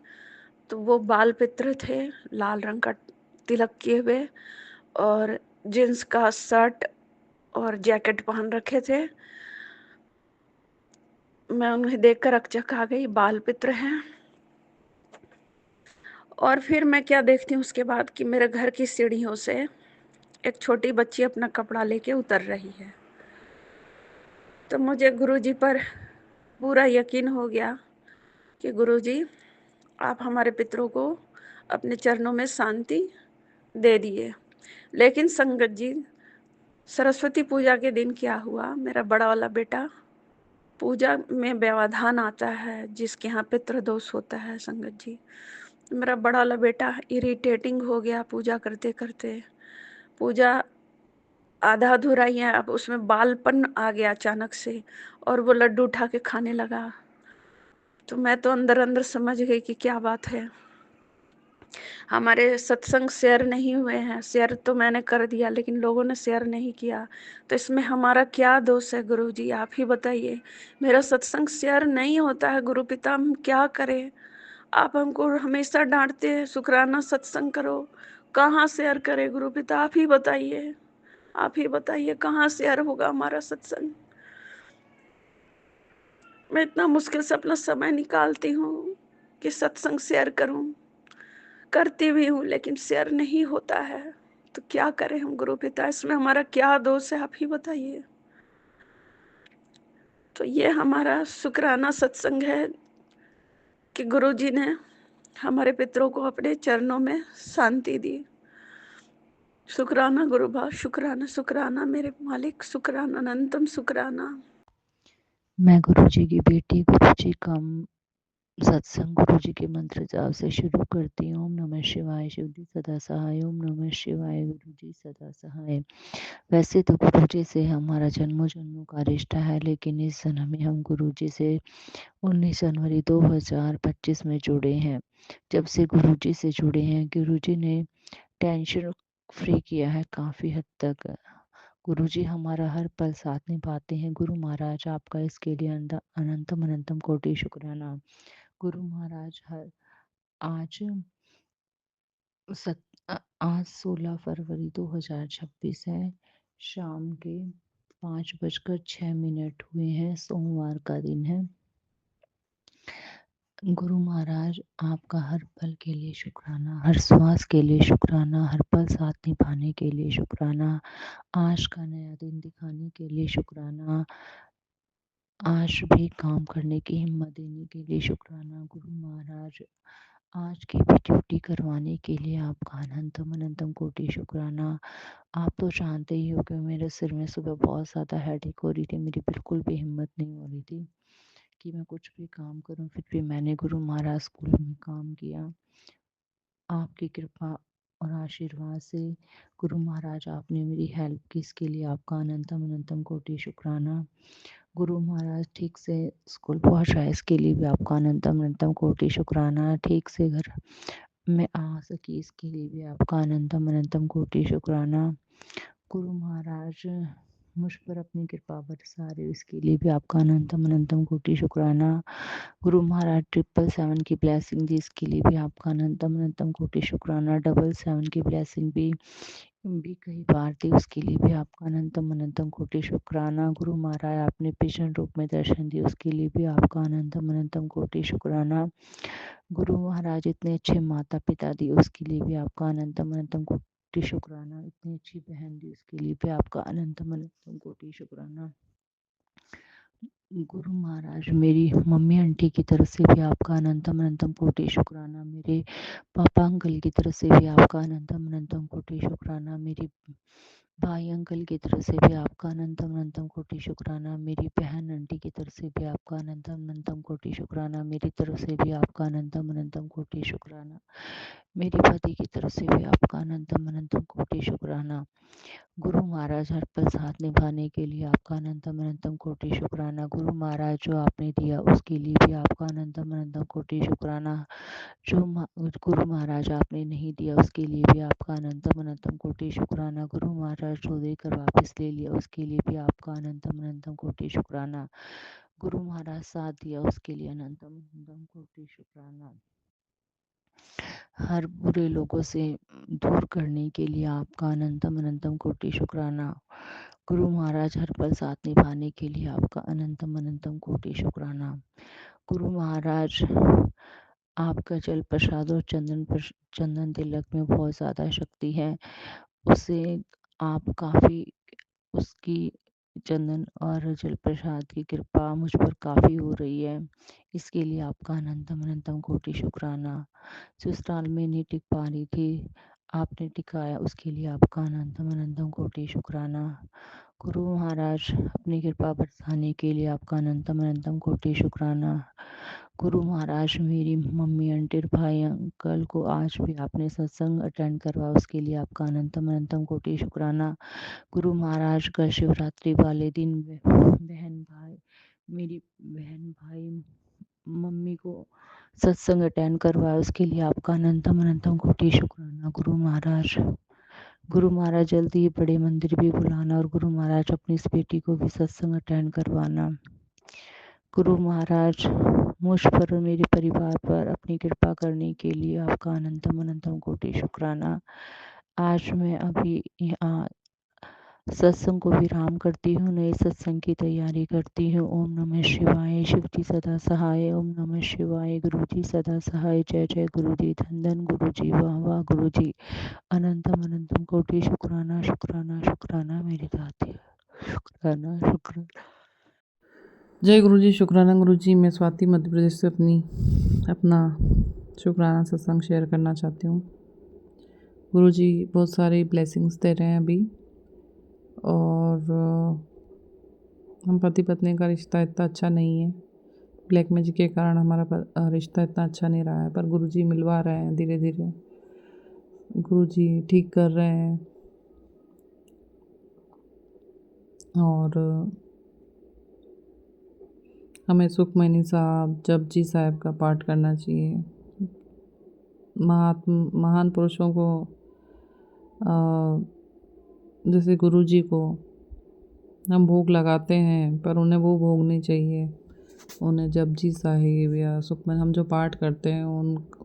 तो वो बाल पित्र थे, लाल रंग का तिलक किए हुए और जींस का शर्ट और जैकेट पहन रखे थे। मैं उन्हें देखकर अकचक आ गई, बाल पित्र हैं और फिर मैं क्या देखती हूँ उसके बाद कि मेरे घर की सीढ़ियों से एक छोटी बच्ची अपना कपड़ा लेके उतर रही है। तो मुझे गुरुजी पर पूरा यकीन हो गया कि गुरुजी आप हमारे पितरों को अपने चरणों में शांति दे दिए। लेकिन संगत जी, सरस्वती पूजा के दिन क्या हुआ, मेरा बड़ा वाला बेटा, पूजा में व्यवधान आता है जिसके यहाँ पितृदोष होता है संगत जी, मेरा बड़ा वाला बेटा इरिटेटिंग हो गया पूजा करते करते। पूजा आधा अधूरा ही है, अब उसमें बालपन आ गया अचानक से और वो लड्डू उठा के खाने लगा। तो मैं तो अंदर अंदर समझ गई कि क्या बात है। हमारे सत्संग शेयर नहीं हुए हैं, शेयर तो मैंने कर दिया लेकिन लोगों ने शेयर नहीं किया, तो इसमें हमारा क्या दोष है गुरुजी, आप ही बताइए। मेरा सत्संग शेयर नहीं होता है गुरु पिता, हम क्या करें। आप हमको हमेशा डांटते हैं शुक्राना सत्संग करो, कहाँ शेयर करें गुरु पिता, आप ही बताइए, आप ही बताइए कहाँ शेयर होगा हमारा सत्संग। मैं इतना मुश्किल से अपना समय निकालती हूँ कि सत्संग शेयर करूँ, करती भी हूँ लेकिन शेयर नहीं होता है, तो क्या करें हम गुरु पिता, इसमें हमारा क्या दोष है, आप ही बताइए। तो ये हमारा शुक्राना सत्संग है कि गुरुजी ने हमारे पितरों को अपने चरणों में शांति दी। शुक्राना गुरुबा, शुक्राना शुक्राना मेरे मालिक, शुक्राना अनंतम शुक्राना। मैं गुरुजी की बेटी गुरुजी का सत्संग गुरुजी के मंत्र जाप से शुरू करती हूँ। ओम नमः शिवाय, शिवजी सदा सहाय। ओम नमः शिवाय, गुरुजी सदा सहाय। वैसे तो गुरुजी से हमारा जन्मों जन्मों का रिश्ता है, लेकिन इस जन्म में हम गुरुजी से 19 जनवरी 2025 में जुड़े हैं। जब से गुरुजी से जुड़े हैं, गुरुजी ने टेंशन फ्री किया है काफ़ी हद तक। गुरुजी हमारा हर पल साथ निभाते हैं। गुरु महाराज आपका इसके लिए अनंतम अनंतम कोटि शुक्राना। गुरु महाराज आज आज 16 फरवरी 2026 है, शाम के 5:06 हुए हैं, सोमवार का दिन है। गुरु महाराज आपका हर पल के लिए शुक्राना, हर श्वास के लिए शुक्राना, हर पल साथ निभाने के लिए शुक्राना, आज का नया दिन दिखाने के लिए शुक्राना, आज भी काम करने की हिम्मत देने के लिए शुक्राना। गुरु महाराज आज की भी ड्यूटी करवाने के लिए आपका अनंतम अनंतम कोटि शुक्राना। आप तो जानते ही हो कि मेरे सिर में सुबह बहुत ज़्यादा हेडेक हो रही थी, मेरी बिल्कुल भी हिम्मत नहीं हो रही थी कि मैं कुछ भी काम करूं, फिर भी मैंने गुरु महाराज स्कूल में काम किया। आपकी कृपा और आशीर्वाद से गुरु महाराज आपने मेरी हेल्प की, इसके लिए आपका अनंतम अनंतम कोटि शुक्राना। गुरु महाराज ठीक से स्कूल पहुंचाए, इसके लिए भी आपका अनंतम अनंतम कोटि शुक्राना। ठीक से घर में आ सकी, इसके लिए भी आपका अनंतम अनंतम कोटि शुक्राना। गुरु महाराज मुझ पर अपनी कृपा बरसा रहे, इसके लिए भी आपका अनंतम अनंतम कोटि शुक्राना। गुरु महाराज 777 की ब्लेसिंग दी, इसके लिए भी आपका अनंतम अनंतम कोटि शुक्राना। 777 की ब्लेसिंग भी कई बार दी, उसके लिए भी आपका अनंतम अनंतम कोटि शुक्राना। गुरु महाराज आपने विष्णु रूप में दर्शन दिए, उसके लिए भी आपका अनंतम अनंतम कोटि शुक्राना। गुरु महाराज इतने अच्छे माता पिता दिए, उसके लिए भी आपका अनंतम अनंतम कोटि शुक्राना। इतनी अच्छी बहन दी, उसके लिए भी आपका अनंतम अनंतम कोटि शुक्राना। गुरु महाराज मेरी मम्मी आंटी की तरफ से भी आपका अनंतम अनंतम कोटि शुक्राना। मेरे पापा अंकल की तरफ से भी आपका अनंतम अनंतम कोटि शुक्राना। मेरी भाई अंकल की तरफ से भी आपका अनंतम अनंतम कोटि शुक्राना। मेरी बहन आंटी की तरफ से भी आपका अनंतम अनंतम कोटि शुक्राना। मेरी तरफ से भी आपका अनंतम अनंतम कोटि शुक्राना। मेरे पति की तरफ से भी आपका अनंतम अनंतम कोटि शुक्राना। गुरु महाराज हर पल साथ निभाने के लिए आपका अनंतम अनंतम कोटि शुक्राना। गुरु महाराज जो आपने दिया उसके लिए भी आपका अनंतम अनंतम कोटि शुक्राना। जो गुरु महाराज आपने नहीं दिया उसके लिए भी आपका अनंतम अनंतम कोटि शुक्राना। गुरु महाराज जो देकर वापस ले लिया उसके लिए भी आपका अनंतम अनंतम कोटि शुक्राना। गुरु महाराज साथ दिया उसके लिए अनंतम अनंतम कोटि शुक्राना। हर बुरे लोगों से दूर करने के लिए आपका अनंतम अनंतम कोटि शुक्राना। गुरु महाराज हर पल साथ निभाने के लिए आपका अनंतम अनंतम कोटि शुक्राना। गुरु महाराज आपका जल प्रसाद और चंदन तिलक में बहुत ज़्यादा शक्ति है। उसे आप काफ़ी उसकी चंदन और जल प्रसाद की कृपा मुझ पर काफ़ी हो रही है। इसके लिए आपका अनंतम अनंतम कोटि शुक्राना। जिस साल में नहीं टिक पा रही थी, आपने टिकाया, उसके लिए आपका अनंतम अनंतम कोटि शुक्राना। गुरु महाराज, अपनी कृपा बरसाने के लिए आपका अनंतम अनंतम कोटि शुक्राना। गुरु महाराज, मेरी मम्मी, आंटी, भाई, अंकल को आज भी आपने सत्संग अटेंड करवाया, उसके लिए आपका अनंतम अनंतम कोटि शुक्राना। गुरु महाराज, कल शिवरात्रि वाले दिन मेरी बहन भाई मम्मी को सत्संग अटेंड करवाया, उसके लिए आपका अनंतम अनंतम कोटि शुक्राना। गुरु महाराज जल्दी ही बड़े मंदिर भी बुलाना, और गुरु महाराज अपनी इस बेटी को भी सत्संग अटेंड करवाना। गुरु महाराज, मुझ पर और मेरे परिवार पर अपनी कृपा करने के लिए आपका अनंतम अनंतम कोटि शुक्राना। आज मैं अभी यहाँ सत्संग को विराम करती हूँ, नए सत्संग की तैयारी करती हूँ। ओम नमः शिवाय। शिव जी सदा सहाय। ओम नमः शिवाय। गुरु जी सदा सहाय। जय जय गुरु जी। धन धन गुरु जी। वाह वाह गुरु जी। अनंतम अनंतम कोटि शुक्राना शुक्राना शुक्राना मेरी दाती। शुक्राना शुक्राना। जय गुरु जी। शुक्राना गुरु जी। मैं स्वाति मध्य प्रदेश से अपना शुक्राना सत्संग शेयर करना चाहती हूँ। गुरु जी बहुत सारे ब्लेसिंग्स दे रहे हैं अभी, और हम पति पत्नी का रिश्ता इतना अच्छा नहीं है। ब्लैक मैजिक के कारण हमारा रिश्ता इतना अच्छा नहीं रहा है, पर गुरु जी मिलवा रहे हैं धीरे धीरे। गुरु जी ठीक कर रहे हैं, और हमें सुखमनी साहब, जपजी साहब का पाठ करना चाहिए। महान पुरुषों को जैसे गुरु जी को हम भोग लगाते हैं, पर उन्हें वो भोग नहीं चाहिए। उन्हें जपजी साहिब या सुखमनी हम जो पाठ करते हैं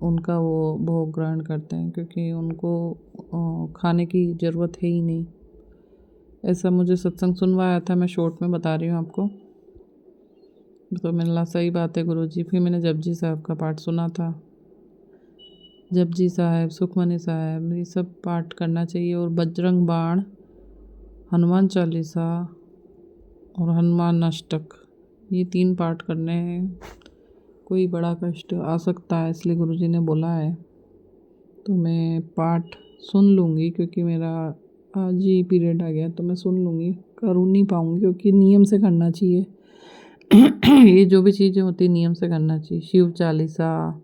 उनका वो भोग ग्रहण करते हैं, क्योंकि उनको खाने की ज़रूरत है ही नहीं। ऐसा मुझे सत्संग सुनवाया था, मैं शॉर्ट में बता रही हूँ आपको। तो मैंने कहा सही बात है गुरु जी। फिर मैंने जपजी साहब का पाठ सुना था। जपजी साहब, सुखमनी साहब, ये सब पाठ करना चाहिए। और बजरंग बाण, हनुमान चालीसा और हनुमान अष्टक, ये 3 पाठ करने हैं। कोई बड़ा कष्ट आ सकता है, इसलिए गुरुजी ने बोला है, तो मैं पाठ सुन लूँगी, क्योंकि मेरा आज ही पीरियड आ गया, तो मैं सुन लूँगी। कर नहीं पाऊँगी क्योंकि नियम से करना चाहिए। ये जो भी चीज़ें होती नियम से करना चाहिए। शिव चालीसा,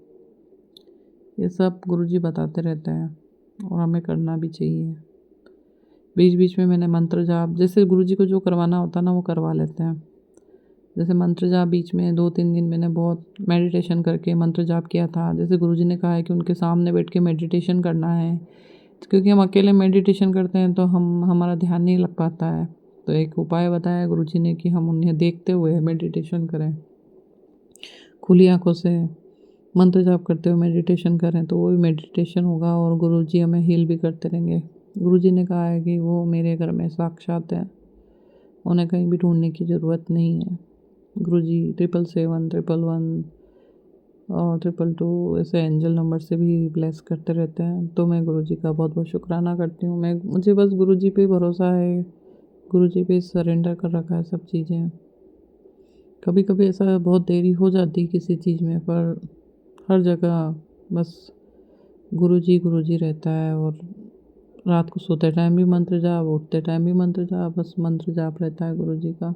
ये सब गुरुजी बताते रहते हैं और हमें करना भी चाहिए। बीच बीच में मैंने मंत्र जाप, जैसे गुरुजी को जो करवाना होता है ना, वो करवा लेते हैं। जैसे मंत्र जाप बीच में 2-3 दिन मैंने बहुत मेडिटेशन करके मंत्र जाप किया था। जैसे गुरुजी ने कहा है कि उनके सामने बैठ के मेडिटेशन करना है, क्योंकि हम अकेले मेडिटेशन करते हैं तो हमारा ध्यान नहीं लग पाता है। तो एक उपाय बताया गुरुजी ने कि हम उन्हें देखते हुए मेडिटेशन करें, खुली आंखों से मंत्र जाप करते हुए मेडिटेशन करें, तो वो भी मेडिटेशन होगा और गुरुजी हमें हील भी करते रहेंगे। गुरुजी ने कहा है कि वो मेरे घर में साक्षात है, उन्हें कहीं भी ढूंढने की ज़रूरत नहीं है। गुरुजी 777, 111 और 222 ऐसे एंजल नंबर से भी ब्लेस करते रहते हैं। तो मैं गुरुजी का बहुत बहुत शुक्राना करती हूँ। मुझे बस गुरुजी पे भरोसा है, गुरुजी पे सरेंडर कर रखा है सब चीज़ें। कभी कभी ऐसा बहुत देरी हो जाती किसी चीज़ में, पर हर जगह बस गुरुजी रहता है। और रात को सोते टाइम भी मंत्र जाप, उठते टाइम भी मंत्र जाप, बस मंत्र जाप रहता है गुरुजी का।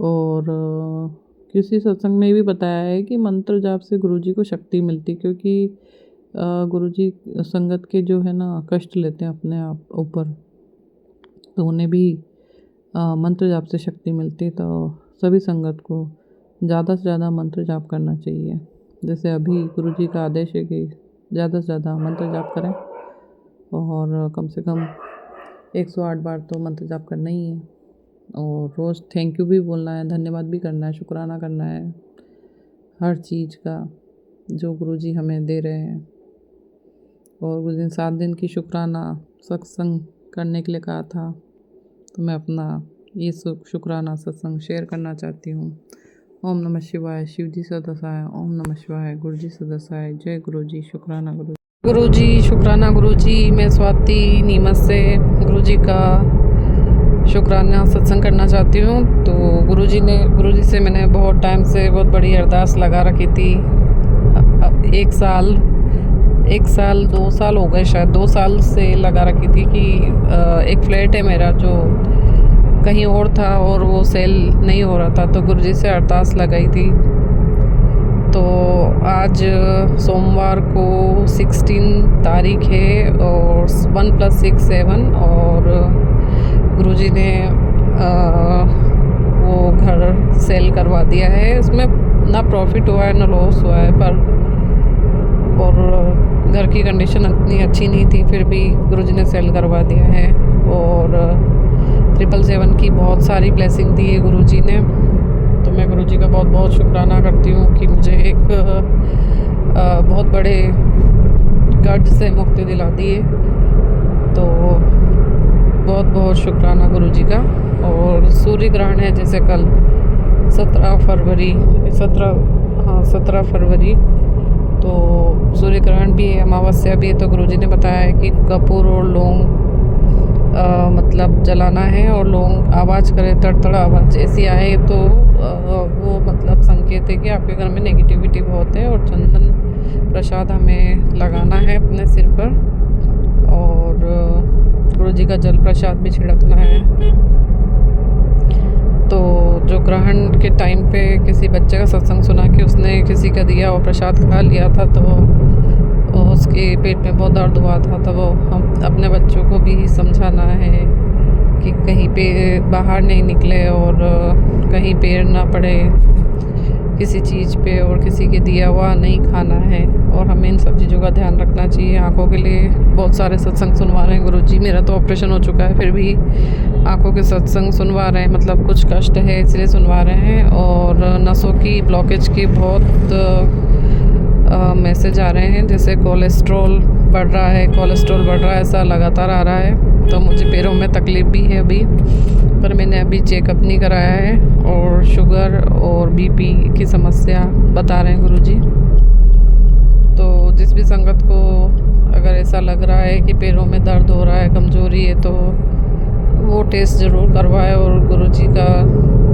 और किसी सत्संग में भी बताया है कि मंत्र जाप से गुरुजी को शक्ति मिलती, क्योंकि गुरुजी संगत के जो है ना कष्ट लेते हैं अपने आप ऊपर, तो उन्हें भी मंत्र जाप से शक्ति मिलती। तो सभी संगत को ज़्यादा से ज़्यादा मंत्र जाप करना चाहिए। जैसे अभी गुरुजी का आदेश है कि ज़्यादा से ज़्यादा मंत्र जाप करें, और कम से कम 108 बार तो मंत्र जाप करना ही है। और रोज़ थैंक यू भी बोलना है, धन्यवाद भी करना है, शुक्राना करना है हर चीज़ का जो गुरुजी हमें दे रहे हैं। और उस दिन 7 दिन की शुक्राना सत्संग करने के लिए कहा था, तो मैं अपना ये शुक्राना सत्संग शेयर करना चाहती हूँ। ओम नमः शिवाय। शिव जी सदासाय। ओम नमः शिवाय। गुरु जी सदासाय। जय गुरु जी। शुक्राना गुरु। गुरु जी शुक्राना गुरु जी। मैं स्वाति नीमच से गुरु जी का शुक्राना सत्संग करना चाहती हूँ। तो गुरु जी से मैंने बहुत टाइम से बहुत बड़ी अरदास लगा रखी थी। अब 1 साल 2 साल हो गए, शायद 2 साल से लगा रखी थी कि एक फ्लैट है मेरा जो कहीं और था और वो सेल नहीं हो रहा था, तो गुरुजी से अरदास लगाई थी। तो आज सोमवार को 16 तारीख है और 1 + 6 7 और गुरुजी ने वो घर सेल करवा दिया है। इसमें ना प्रॉफिट हुआ है ना लॉस हुआ है, पर और घर की कंडीशन इतनी अच्छी नहीं थी, फिर भी गुरुजी ने सेल करवा दिया है। और 777 की बहुत सारी ब्लेसिंग दी है गुरुजी ने। तो मैं गुरुजी का बहुत बहुत शुक्राना करती हूँ कि मुझे एक बहुत बड़े कर्ज से मुक्ति दिला दी है। तो बहुत बहुत शुक्राना गुरुजी का। और सूर्य ग्रहण है जैसे कल 17 फरवरी, तो सूर्य ग्रहण भी है, अमावस्या भी है। तो गुरुजी ने बताया है कि कपूर और लौंग मतलब जलाना है, और लौंग आवाज़ करे, तड़तड़ आवाज़ ऐसी आए तो वो मतलब संकेत है कि आपके घर में नेगेटिविटी बहुत है। और चंदन प्रसाद हमें लगाना है अपने सिर पर, और गुरुजी का जल प्रसाद भी छिड़कना है। तो जो ग्रहण के टाइम पे किसी बच्चे का सत्संग सुना कि उसने किसी का दिया और प्रसाद खा लिया था, तो उसके पेट में बहुत दर्द हुआ था। तो वो हम अपने बच्चों को भी समझाना है कि कहीं पे बाहर नहीं निकले और कहीं पैर ना पड़े किसी चीज़ पे, और किसी के दिया हुआ नहीं खाना है। और हमें इन सब चीज़ों का ध्यान रखना चाहिए। आँखों के लिए बहुत सारे सत्संग सुनवा रहे हैं गुरुजी। मेरा तो ऑपरेशन हो चुका है, फिर भी आँखों के सत्संग सुनवा रहे हैं, मतलब कुछ कष्ट है इसलिए सुनवा रहे हैं। और नसों की ब्लॉकेज की बहुत मैसेज आ रहे हैं, जैसे कोलेस्ट्रॉल बढ़ रहा है, ऐसा लगातार आ रहा है। तो मुझे पैरों में तकलीफ़ भी है अभी, पर मैंने अभी चेकअप नहीं कराया है। और शुगर और बीपी की समस्या बता रहे हैं गुरुजी। तो जिस भी संगत को अगर ऐसा लग रहा है कि पैरों में दर्द हो रहा है, कमज़ोरी है, तो वो टेस्ट ज़रूर करवाए। और गुरुजी का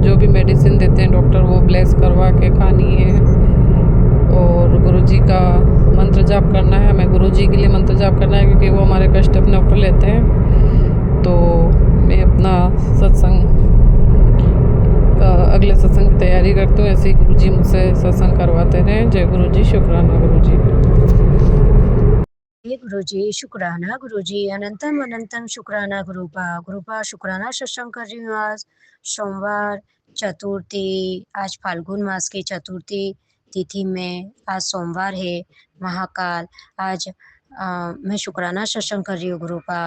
जो भी मेडिसिन देते हैं डॉक्टर, वो ब्लेस करवा के खानी है। और गुरुजी का मंत्र जाप करना है हमें, गुरुजी के लिए मंत्र जाप करना है, क्योंकि वो हमारे कष्ट अपने ऊपर लेते हैं। तो मैं अपना सत्संग अगले सत्संग की तैयारी करती हूँ, ऐसे ही गुरुजी मुझसे सत्संग करवाते रहें। जय गुरुजी। शुक्राना गुरुजी। जय गुरुजी। शुक्राना गुरुजी। अनंतम अनंतम शुक्राना गुरुपा शुक्राना सत्संग कर रही हूँ। आज सोमवार चतुर्थी, आज फाल्गुन मास की चतुर्थी तिथि में आज सोमवार है, महाकाल। आज मैं शुक्राना सत्संग कर रही हूँ गुरुपा।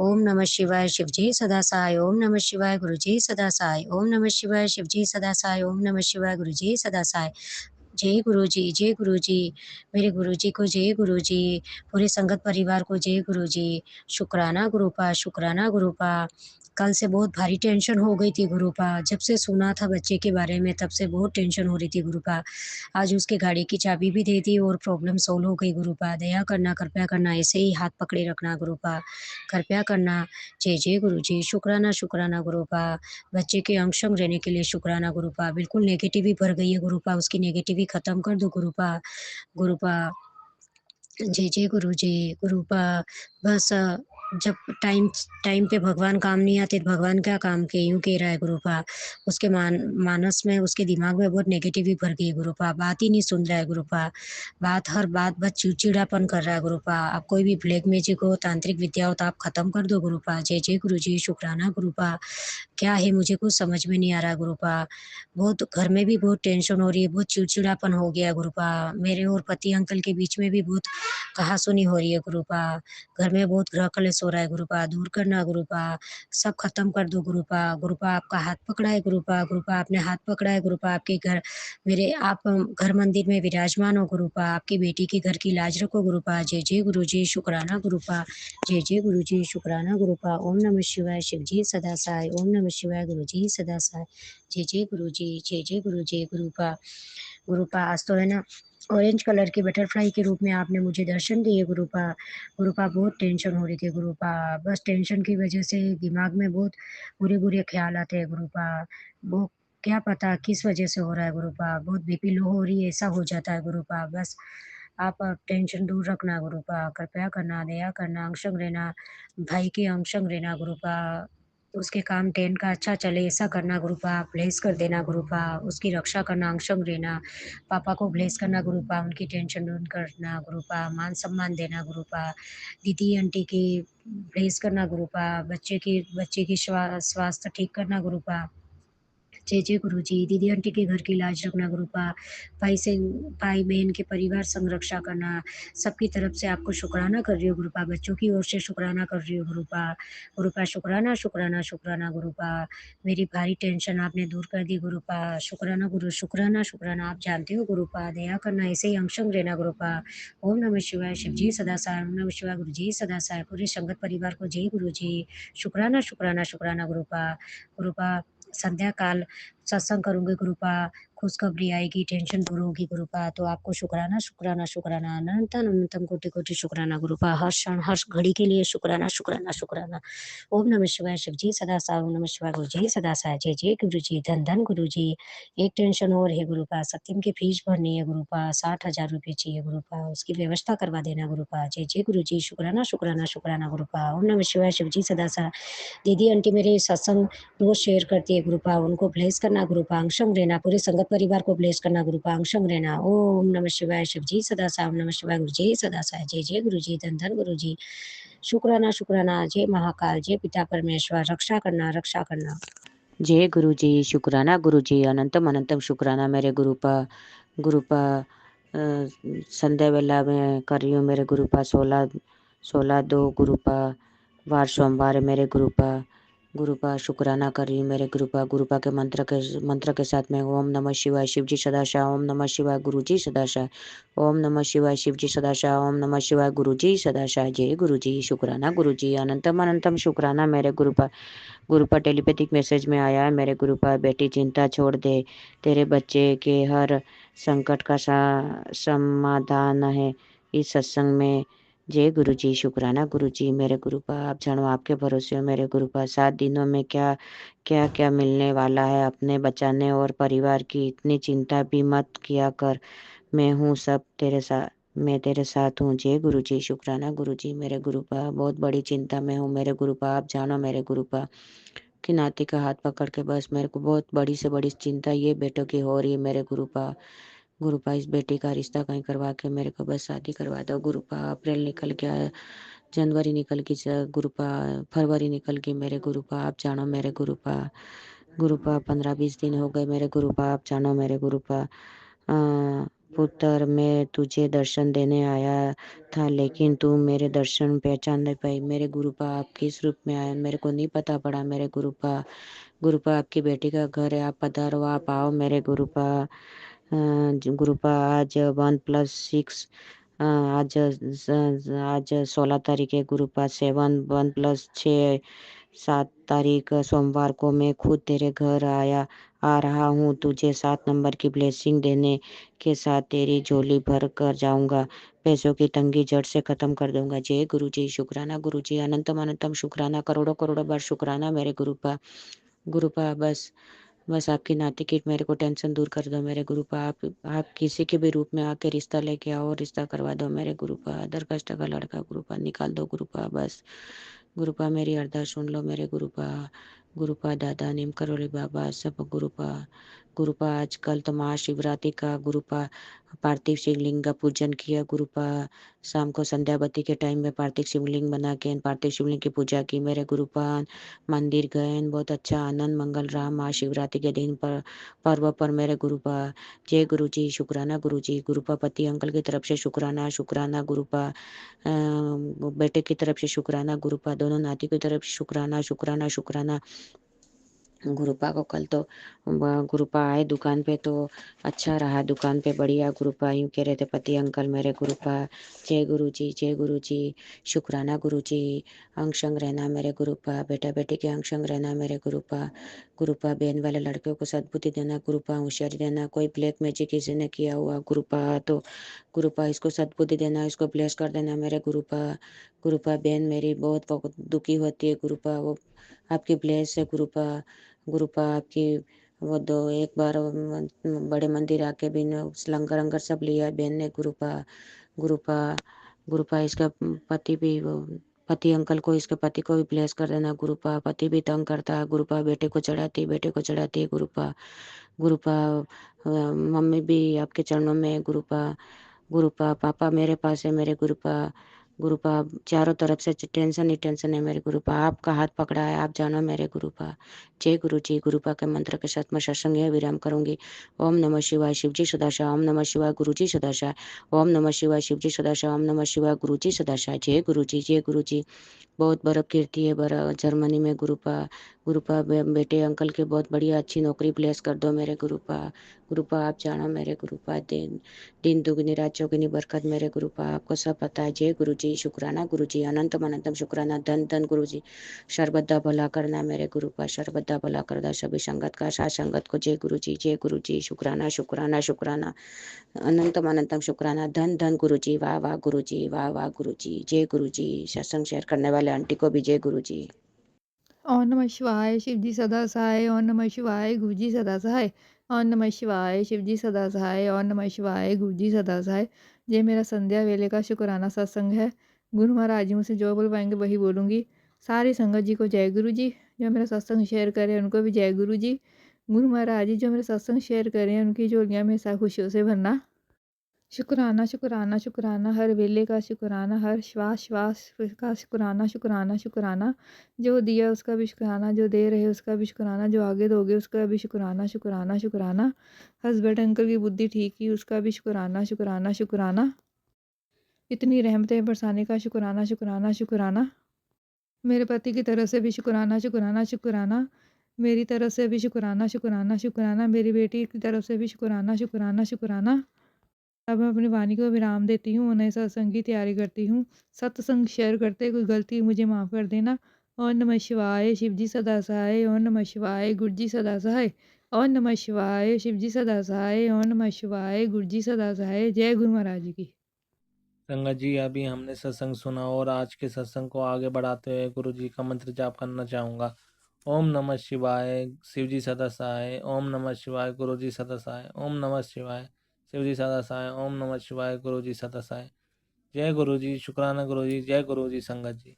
ओम नमः शिवाय शिवजी सदासाय। ओम नमः शिवाय गुरुजी सदासाय। ओम नमः शिवाय शिवजी सदासाय। ओम नमः शिवाय गुरुजी सदासाय। जय गुरुजी। जय गुरुजी। मेरे गुरुजी को जय गुरुजी। पूरे संगत परिवार को जय गुरुजी। शुक्राना गुरुपा। कल से बहुत भारी टेंशन हो गई थी गुरुपा। जब से सुना था बच्चे के बारे में, तब से बहुत टेंशन हो रही थी गुरुपा। आज उसके गाड़ी की चाबी भी दे दी और प्रॉब्लम सॉल्व हो गई गुरुपा। दया करना, कृपया करना, ऐसे ही हाथ पकड़े रखना गुरुपा, कृपया करना। जय जय गुरुजी। शुक्राना गुरुपा। बच्चे के अंग संग रहने के लिए शुक्राना गुरुपा। बिल्कुल नेगेटिव भर गई है गुरुपा, उसकी नेगेटिव खत्म कर दो गुरुपा। जय जय गुरुजी। गुरुपा बस जब टाइम पे भगवान काम नहीं आते तो भगवान क्या काम के, यूँ कह रहा है गुरुपा। उसके मानस में, उसके दिमाग में बहुत नेगेटिव भर गई है गुरुपा। बात ही नहीं सुन रहा है गुरुपा। हर बात बस चिड़चिड़ापन कर रहा है गुरुपा। आप कोई भी ब्लैक मैजिक हो, तांत्रिक विद्या हो, तो आप खत्म कर दो गुरुपा। जय जय गुरुजी। शुक्राना गुरुपा। क्या है मुझे कुछ समझ में नहीं आ रहा गुरुपा। बहुत घर में भी बहुत टेंशन हो रही है, बहुत चिड़चिड़ापन हो गया गुरुपा। मेरे और पति अंकल के बीच में भी बहुत कहासुनी हो रही है गुरुपा। घर में बहुत ग्रह कलेश हो रहा है गुरुपा दूर करना गुरुपा, सब खत्म कर दो गुरुपा। गुरुपा आपका हाथ पकड़ा है गुरुपा, गुरुपा आपने हाथ पकड़ा है गुरुपा, आपके घर मेरे आप घर मंदिर में विराजमान हो गुरुपा, आपकी बेटी के घर की लाज रखो गुरुपा। जय जय गुरु जी, शुक्राना गुरुपा। जय जय गुरु जी, शुक्राना गुरुपा। ओम नमः शिवाय, शिव जी सदा सहाय। ओम नमः शिवाय, गुरु जी सदा सहाय। जय जय गुरु जी, जय जय गुरु जी। गुरुपा गुरुपा आज तो है ना ऑरेंज कलर के बटरफ्लाई के रूप में आपने मुझे दर्शन दिए गुरुपा। गुरुपा बहुत टेंशन हो रही थी गुरुपा, बस टेंशन की वजह से दिमाग में बहुत बुरे बुरे ख्याल आते हैं गुरुपा। वो क्या पता किस वजह से हो रहा है गुरुपा, बहुत बीपी लो हो रही है ऐसा हो जाता है गुरुपा। बस आप टेंशन दूर रखना गुरुपा, कृपया करना, दया करना, अंशंग रहना, भाई के अंशंग रहना गुरुपा। उसके काम 10 का अच्छा चले ऐसा करना गुरुपा, ब्लेस कर देना गुरुपा, उसकी रक्षा करना, अंशंग रहना, पापा को ब्लेस करना गुरुपा, उनकी टेंशन दूर करना गुरुपा, मान सम्मान देना गुरुपा, दीदी आंटी की ब्लेस करना गुरुपा, बच्चे की स्वास्थ्य ठीक करना गुरुपा। जय जय गुरु जी। दीदी आंटी के घर की लाज रखना गुरुपा, भाई बहन के परिवार संरक्षा करना, सबकी तरफ से आपको शुक्राना कर रही हो गुरुपा, बच्चों की ओर से शुक्राना कर रही हो गुरुपा। गुरुपा शुक्राना शुक्राना शुक्राना गुरुपा, मेरी भारी टेंशन आपने दूर कर दी गुरुपा। शुक्राना गुरु, शुक्राना शुक्राना, आप जानते हो गुरुपा, दया करना ऐसे ही अंशंग रहना गुरुपा। ओम नमः शिवाय, शिव जी सदा सहाय। ओम नमः शिवाय, गुरु जी सदा सहाय। पूरे संगत परिवार को जय गुरु जी। शुक्राना शुक्राना शुक्राना गुरुपा। गुरुपा संध्या काल सत्संग करूँगी गुरुपा, खुशखबरी आएगी, टेंशन दूर होगी गुरुपा। तो आपको शुक्राना शुक्राना शुक्राना, अनंत अनंतम कोटि कोटि शुक्राना गुरुपा। हर क्षण हर घड़ी के लिए शुक्राना शुक्राना शुक्राना। ओम नमः शिवाय, शिव जी सदा सहाय। ओम नमः शिवाय, गुरु जी सदा सहाय। जय जय गुरु जी, धन धन गुरु जी। एक टेंशन और है गुरुपा, सत्यम की फीस भरनी है गुरुपा, 60,000 रुपये चाहिए गुरुपा, उसकी व्यवस्था करवा देना गुरुपा। जय जय गुरु जी, शुक्राना शुक्राना शुक्राना गुरुपा। ओम नमः शिवाय, शिव जी सदा सहाय। दीदी आंटी मेरे सत्संग रोज शेयर करती है गुरुपा, उनको ब्लेस करना गुरुपा, अंशंग रहना, पूरे संगत परिवार को ब्लेस करना गुरुपा, अंशंग रहना। ओम नमः शिवाय, शिव जी सदा सहाय। ओम नमः शिवाय, गुरु जी सदा सहाय। जय जय गुरु जी, धन धन गुरु जी। शुक्राना शुक्राना, जय महाकाल, जय पिता परमेश्वर, रक्षा करना रक्षा करना। जय गुरु जी, शुक्राना गुरु जी, अनंतम अनंतम शुक्राना मेरे गुरुपा। गुरुपा संध्या वेला में कर रही हूँ मेरे गुरुपा, 16/2 गुरुपा वार सोमवार है मेरे गुरुपा। गुरुपा शुक्राना कर रही हूँ मेरे गुरुपा। गुरुपा के मंत्र के साथ में ओम नमः शिवाय, शिव जी सदाशा। ओम नमः शिवाय, गुरु जी सदाशा। ओम नमः शिवाय, शिव जी सदाशा। ओम नमः शिवाय, गुरु जी सदाशा। जय गुरु जी, शुक्राना गुरु जी, अनंतम अनंतम शुक्राना मेरे गुरुपा। गुरुपा टेलीपैथिक मैसेज में आया है मेरे गुरुपा, बेटी चिंता छोड़ दे, तेरे बच्चे के हर संकट का समाधान है इस सत्संग में। जय गुरु जी, शुक्राना गुरु जी मेरे गुरुपा। आप जानो आपके भरोसे हो मेरे गुरुपा, 7 दिनों में क्या क्या क्या मिलने वाला है, अपने बचाने और परिवार की इतनी चिंता भी मत किया कर, मैं हूँ सब तेरे साथ, मैं तेरे साथ हूँ। जय गुरु जी, शुक्राना गुरु जी मेरे गुरुपा। बहुत बड़ी चिंता में हूँ मेरे गुरुपा, आप जानो मेरे गुरुपा कि नाती का हाथ पकड़ के बस मेरे को बहुत बड़ी से बड़ी चिंता ये बेटों की हो रही है मेरे गुरुपा। गुरुपा इस बेटी का रिश्ता कहीं करवा के मेरे को बस शादी करवा दो गुरुपा। अप्रैल निकल गया, जनवरी निकल गई गुरुपा, फरवरी निकल गई मेरे गुरुपा, आप जानो मेरे गुरुपा। गुरुपा 15-20 दिन हो गए मेरे गुरुपा, आप जानो मेरे गुरुपा। पुत्र मैं तुझे दर्शन देने आया था, लेकिन तू मेरे दर्शन पहचान नहीं पाई मेरे गुरुपा, आप किस रूप में आए मेरे को नहीं पता पड़ा मेरे गुरुपा। गुरुपा आपकी बेटी का घर है, आप पधारो, आप आओ मेरे गुरुपा। गुरुपा आज 1+6 आज 16 तारीख है गुरुपा, 7 1+6 7 तारीख सोमवार को मैं खुद तेरे घर आ रहा हूँ, तुझे 7 नंबर की ब्लेसिंग देने के साथ तेरी झोली भर कर जाऊंगा, पैसों की तंगी जड़ से खत्म कर दूंगा। जय गुरु जी, शुक्राना गुरु जी, अनंतम अनंतम शुक्राना, करोड़ों करोड़ों बार शुक्राना मेरे गुरुपा। गुरुपा बस आपकी नाती की मेरे को टेंशन दूर कर दो मेरे गुरुपा। आप किसी के भी रूप में आके रिश्ता लेके आओ, रिश्ता करवा दो मेरे गुरुपा। अदर कष्ट का लड़का गुरुपा निकाल दो गुरुपा। बस गुरुपा मेरी अरदास सुन लो मेरे गुरुपा। गुरुपा दादा नीम करोली बाबा सब गुरुपा आजकल तो महाशिवरात्रि का गुरुपा पार्थिव शिवलिंग का पूजन किया। गुरुपा शाम को संध्या बत्ती के टाइम में पार्थिव शिवलिंग बना के पार्थिव शिवलिंग की पूजा की। मेरे गुरुपा मंदिर गए, बहुत अच्छा आनंद मंगल रहा महाशिवरात्रि के दिन पर पर्व पर। मेरे गुरुपा जय गुरु जी, शुक्राना गुरु जी। गुरुपा पति अंकल की तरफ से शुक्राना शुक्राना। गुरुपा बेटे की तरफ से शुक्राना। गुरुपा दोनों नाती की तरफ से शुक्राना शुक्राना शुक्राना। गुरुपा को कल तो गुरुपा आए दुकान पे तो अच्छा रहा, दुकान पे बढ़िया। गुरुपा यूँ कह रहे थे पति अंकल मेरे गुरुपा जय गुरु जी, जय गुरु जी, शुक्राना गुरु जी। अंग संग रहना मेरे गुरुपा, बेटा बेटी के अंग संग रहना मेरे गुरुपा। गुरुपा बहन वाले लड़कियों को सद्बुद्धि देना गुरुपा, होशियारी देना। कोई ब्लैक मैजिक किसी ने किया हुआ गुरुपा तो गुरुपा इसको सद्बुद्धि देना, इसको ब्लेस कर देना मेरे गुरुपा। गुरुपा बहन मेरी बहुत दुखी होती है गुरुपा, वो आपकी ब्लेस है गुरुपा। गुरुपा आपकी वो दो एक बार बड़े मंदिर आके भी लंगर अंगर सब लिया बहन ने गुरुपा। गुरुपा गुरुपा इसका पति भी पति अंकल को इसके पति को भी ब्लेस कर देना गुरुपा। पति भी तंग करता है गुरुपा, बेटे को चढ़ाती है गुरुपा। गुरुपा मम्मी भी आपके चरणों में है गुरुपा। गुरुपा पापा मेरे पास है मेरे गुरुपा। गुरुपा चारों तरफ से टेंशन ही टेंशन है मेरे गुरुपा, आपका हाथ पकड़ा है आप जानो मेरे गुरुपा। जय गुरु जी। गुरुपा के मंत्र के साथ मैं सत्संग यह विराम करूंगी। ओम नमः शिवाय शिवजी सदाशिव, ओम नमः शिवाय गुरुजी सदाशिव, ओम नमः शिवाय शिवजी सदाशिव, ओम नमः शिवाय गुरुजी सदाशिव। जय गुरु जी, जय गुरु जी। बहुत बर्फ गिरती है जर्मनी में गुरुपा। गुरुपा बेटे अंकल के बहुत बढ़िया अच्छी नौकरी प्लेस कर दो मेरे गुरुपा। गुरुपा आप जानो मेरे गुरुपा, दिन दुगनी रात चौगुनी बरकत मेरे गुरुपा, आपको सब पता है। जय गुरु जी, शुक्राना गुरु जी, अनंतम अनंतम शुक्राना। धन धन गुरु जी, सर्वदा भला करना मेरे गुरुपा, सर्वदा भला करना सभी संगत का साथ संगत को। जय गुरु जी, जय गुरु जी, शुक्राना शुक्राना शुक्राना, अनंतम अनंतम शुक्राना। धन धन गुरु जी, वाह वाह गुरु जी, वाह वाह गुरु जी। जय गुरु जी। सत्संग शेयर करने वाले आंटी को भी जय गुरु जी। ओम नमः शिवाय शिवजी सदा सहाय, ओम नमः शिवाय गुरुजी सदा सहाय, ओम नमः शिवाय शिवजी सदा सहाय, ओम नमः शिवाय गुरुजी सदा सहाय। ये मेरा संध्या वेले का शुक्राना सत्संग है। गुरु महाराज जी मुझसे जो बुलवाएंगे वही बोलूँगी। सारी संगत जी को जय गुरु जी। जो मेरा सत्संग शेयर करें उनको भी जय गुरु जी। गुरु महाराज जी जो मेरा सत्संग शेयर करें उनकी झोलियाँ हमेशा खुशियों से भरना। शुक्राना शुक्राना शुक्राना, हर वेले का शुक्राना, हर श्वास श्वास का शुक्राना शुक्राना शुक्राना। जो दिया उसका भी शुक्राना, जो दे रहे उसका भी शुक्राना, जो आगे दोगे उसका भी शुक्राना शुक्राना शुक्राना। हस्बैंड अंकल की बुद्धि ठीक ही उसका भी शुक्राना शुक्राना शुक्राना। इतनी रहमतें बरसाने का शुक्राना शुक्राना शुक्राना। मेरे पति की तरफ से भी शुक्राना शुक्राना शुक्राना। मेरी तरफ से भी शुक्राना शुक्राना शुक्राना। मेरी बेटी की तरफ से भी शुक्राना शुक्राना शुक्राना। अब मैं अपनी वाणी को विराम देती हूँ, नए सत्संग की तैयारी करती हूँ। सत्संग शेयर करते कोई गलती मुझे माफ़ कर देना। ओम नमः शिवाय शिवजी सदा सहाय, ओम नमः शिवाय गुरुजी सदा सहाय, ओम नमः शिवाय शिवजी सदा सहाय, ओम नमः शिवाय गुरुजी सदा सहाय। जय गुरु महाराज जी की। संगत जी अभी हमने सत्संग सुना और आज के सत्संग को आगे बढ़ाते हुए गुरु जी का मंत्र जाप करना चाहूँगा। ओम नमः शिवाय शिवजी सदा सहाय, ओम नमः शिवाय गुरु जी सदा सहाय, ओम नमः शिवाय शिवजी सदा सहाय, ओम नमः शिवाय गुरु जी सदा सहाय। जय गुरु जी, शुक्राना गुरु जी, जय गुरु जी संगत जी।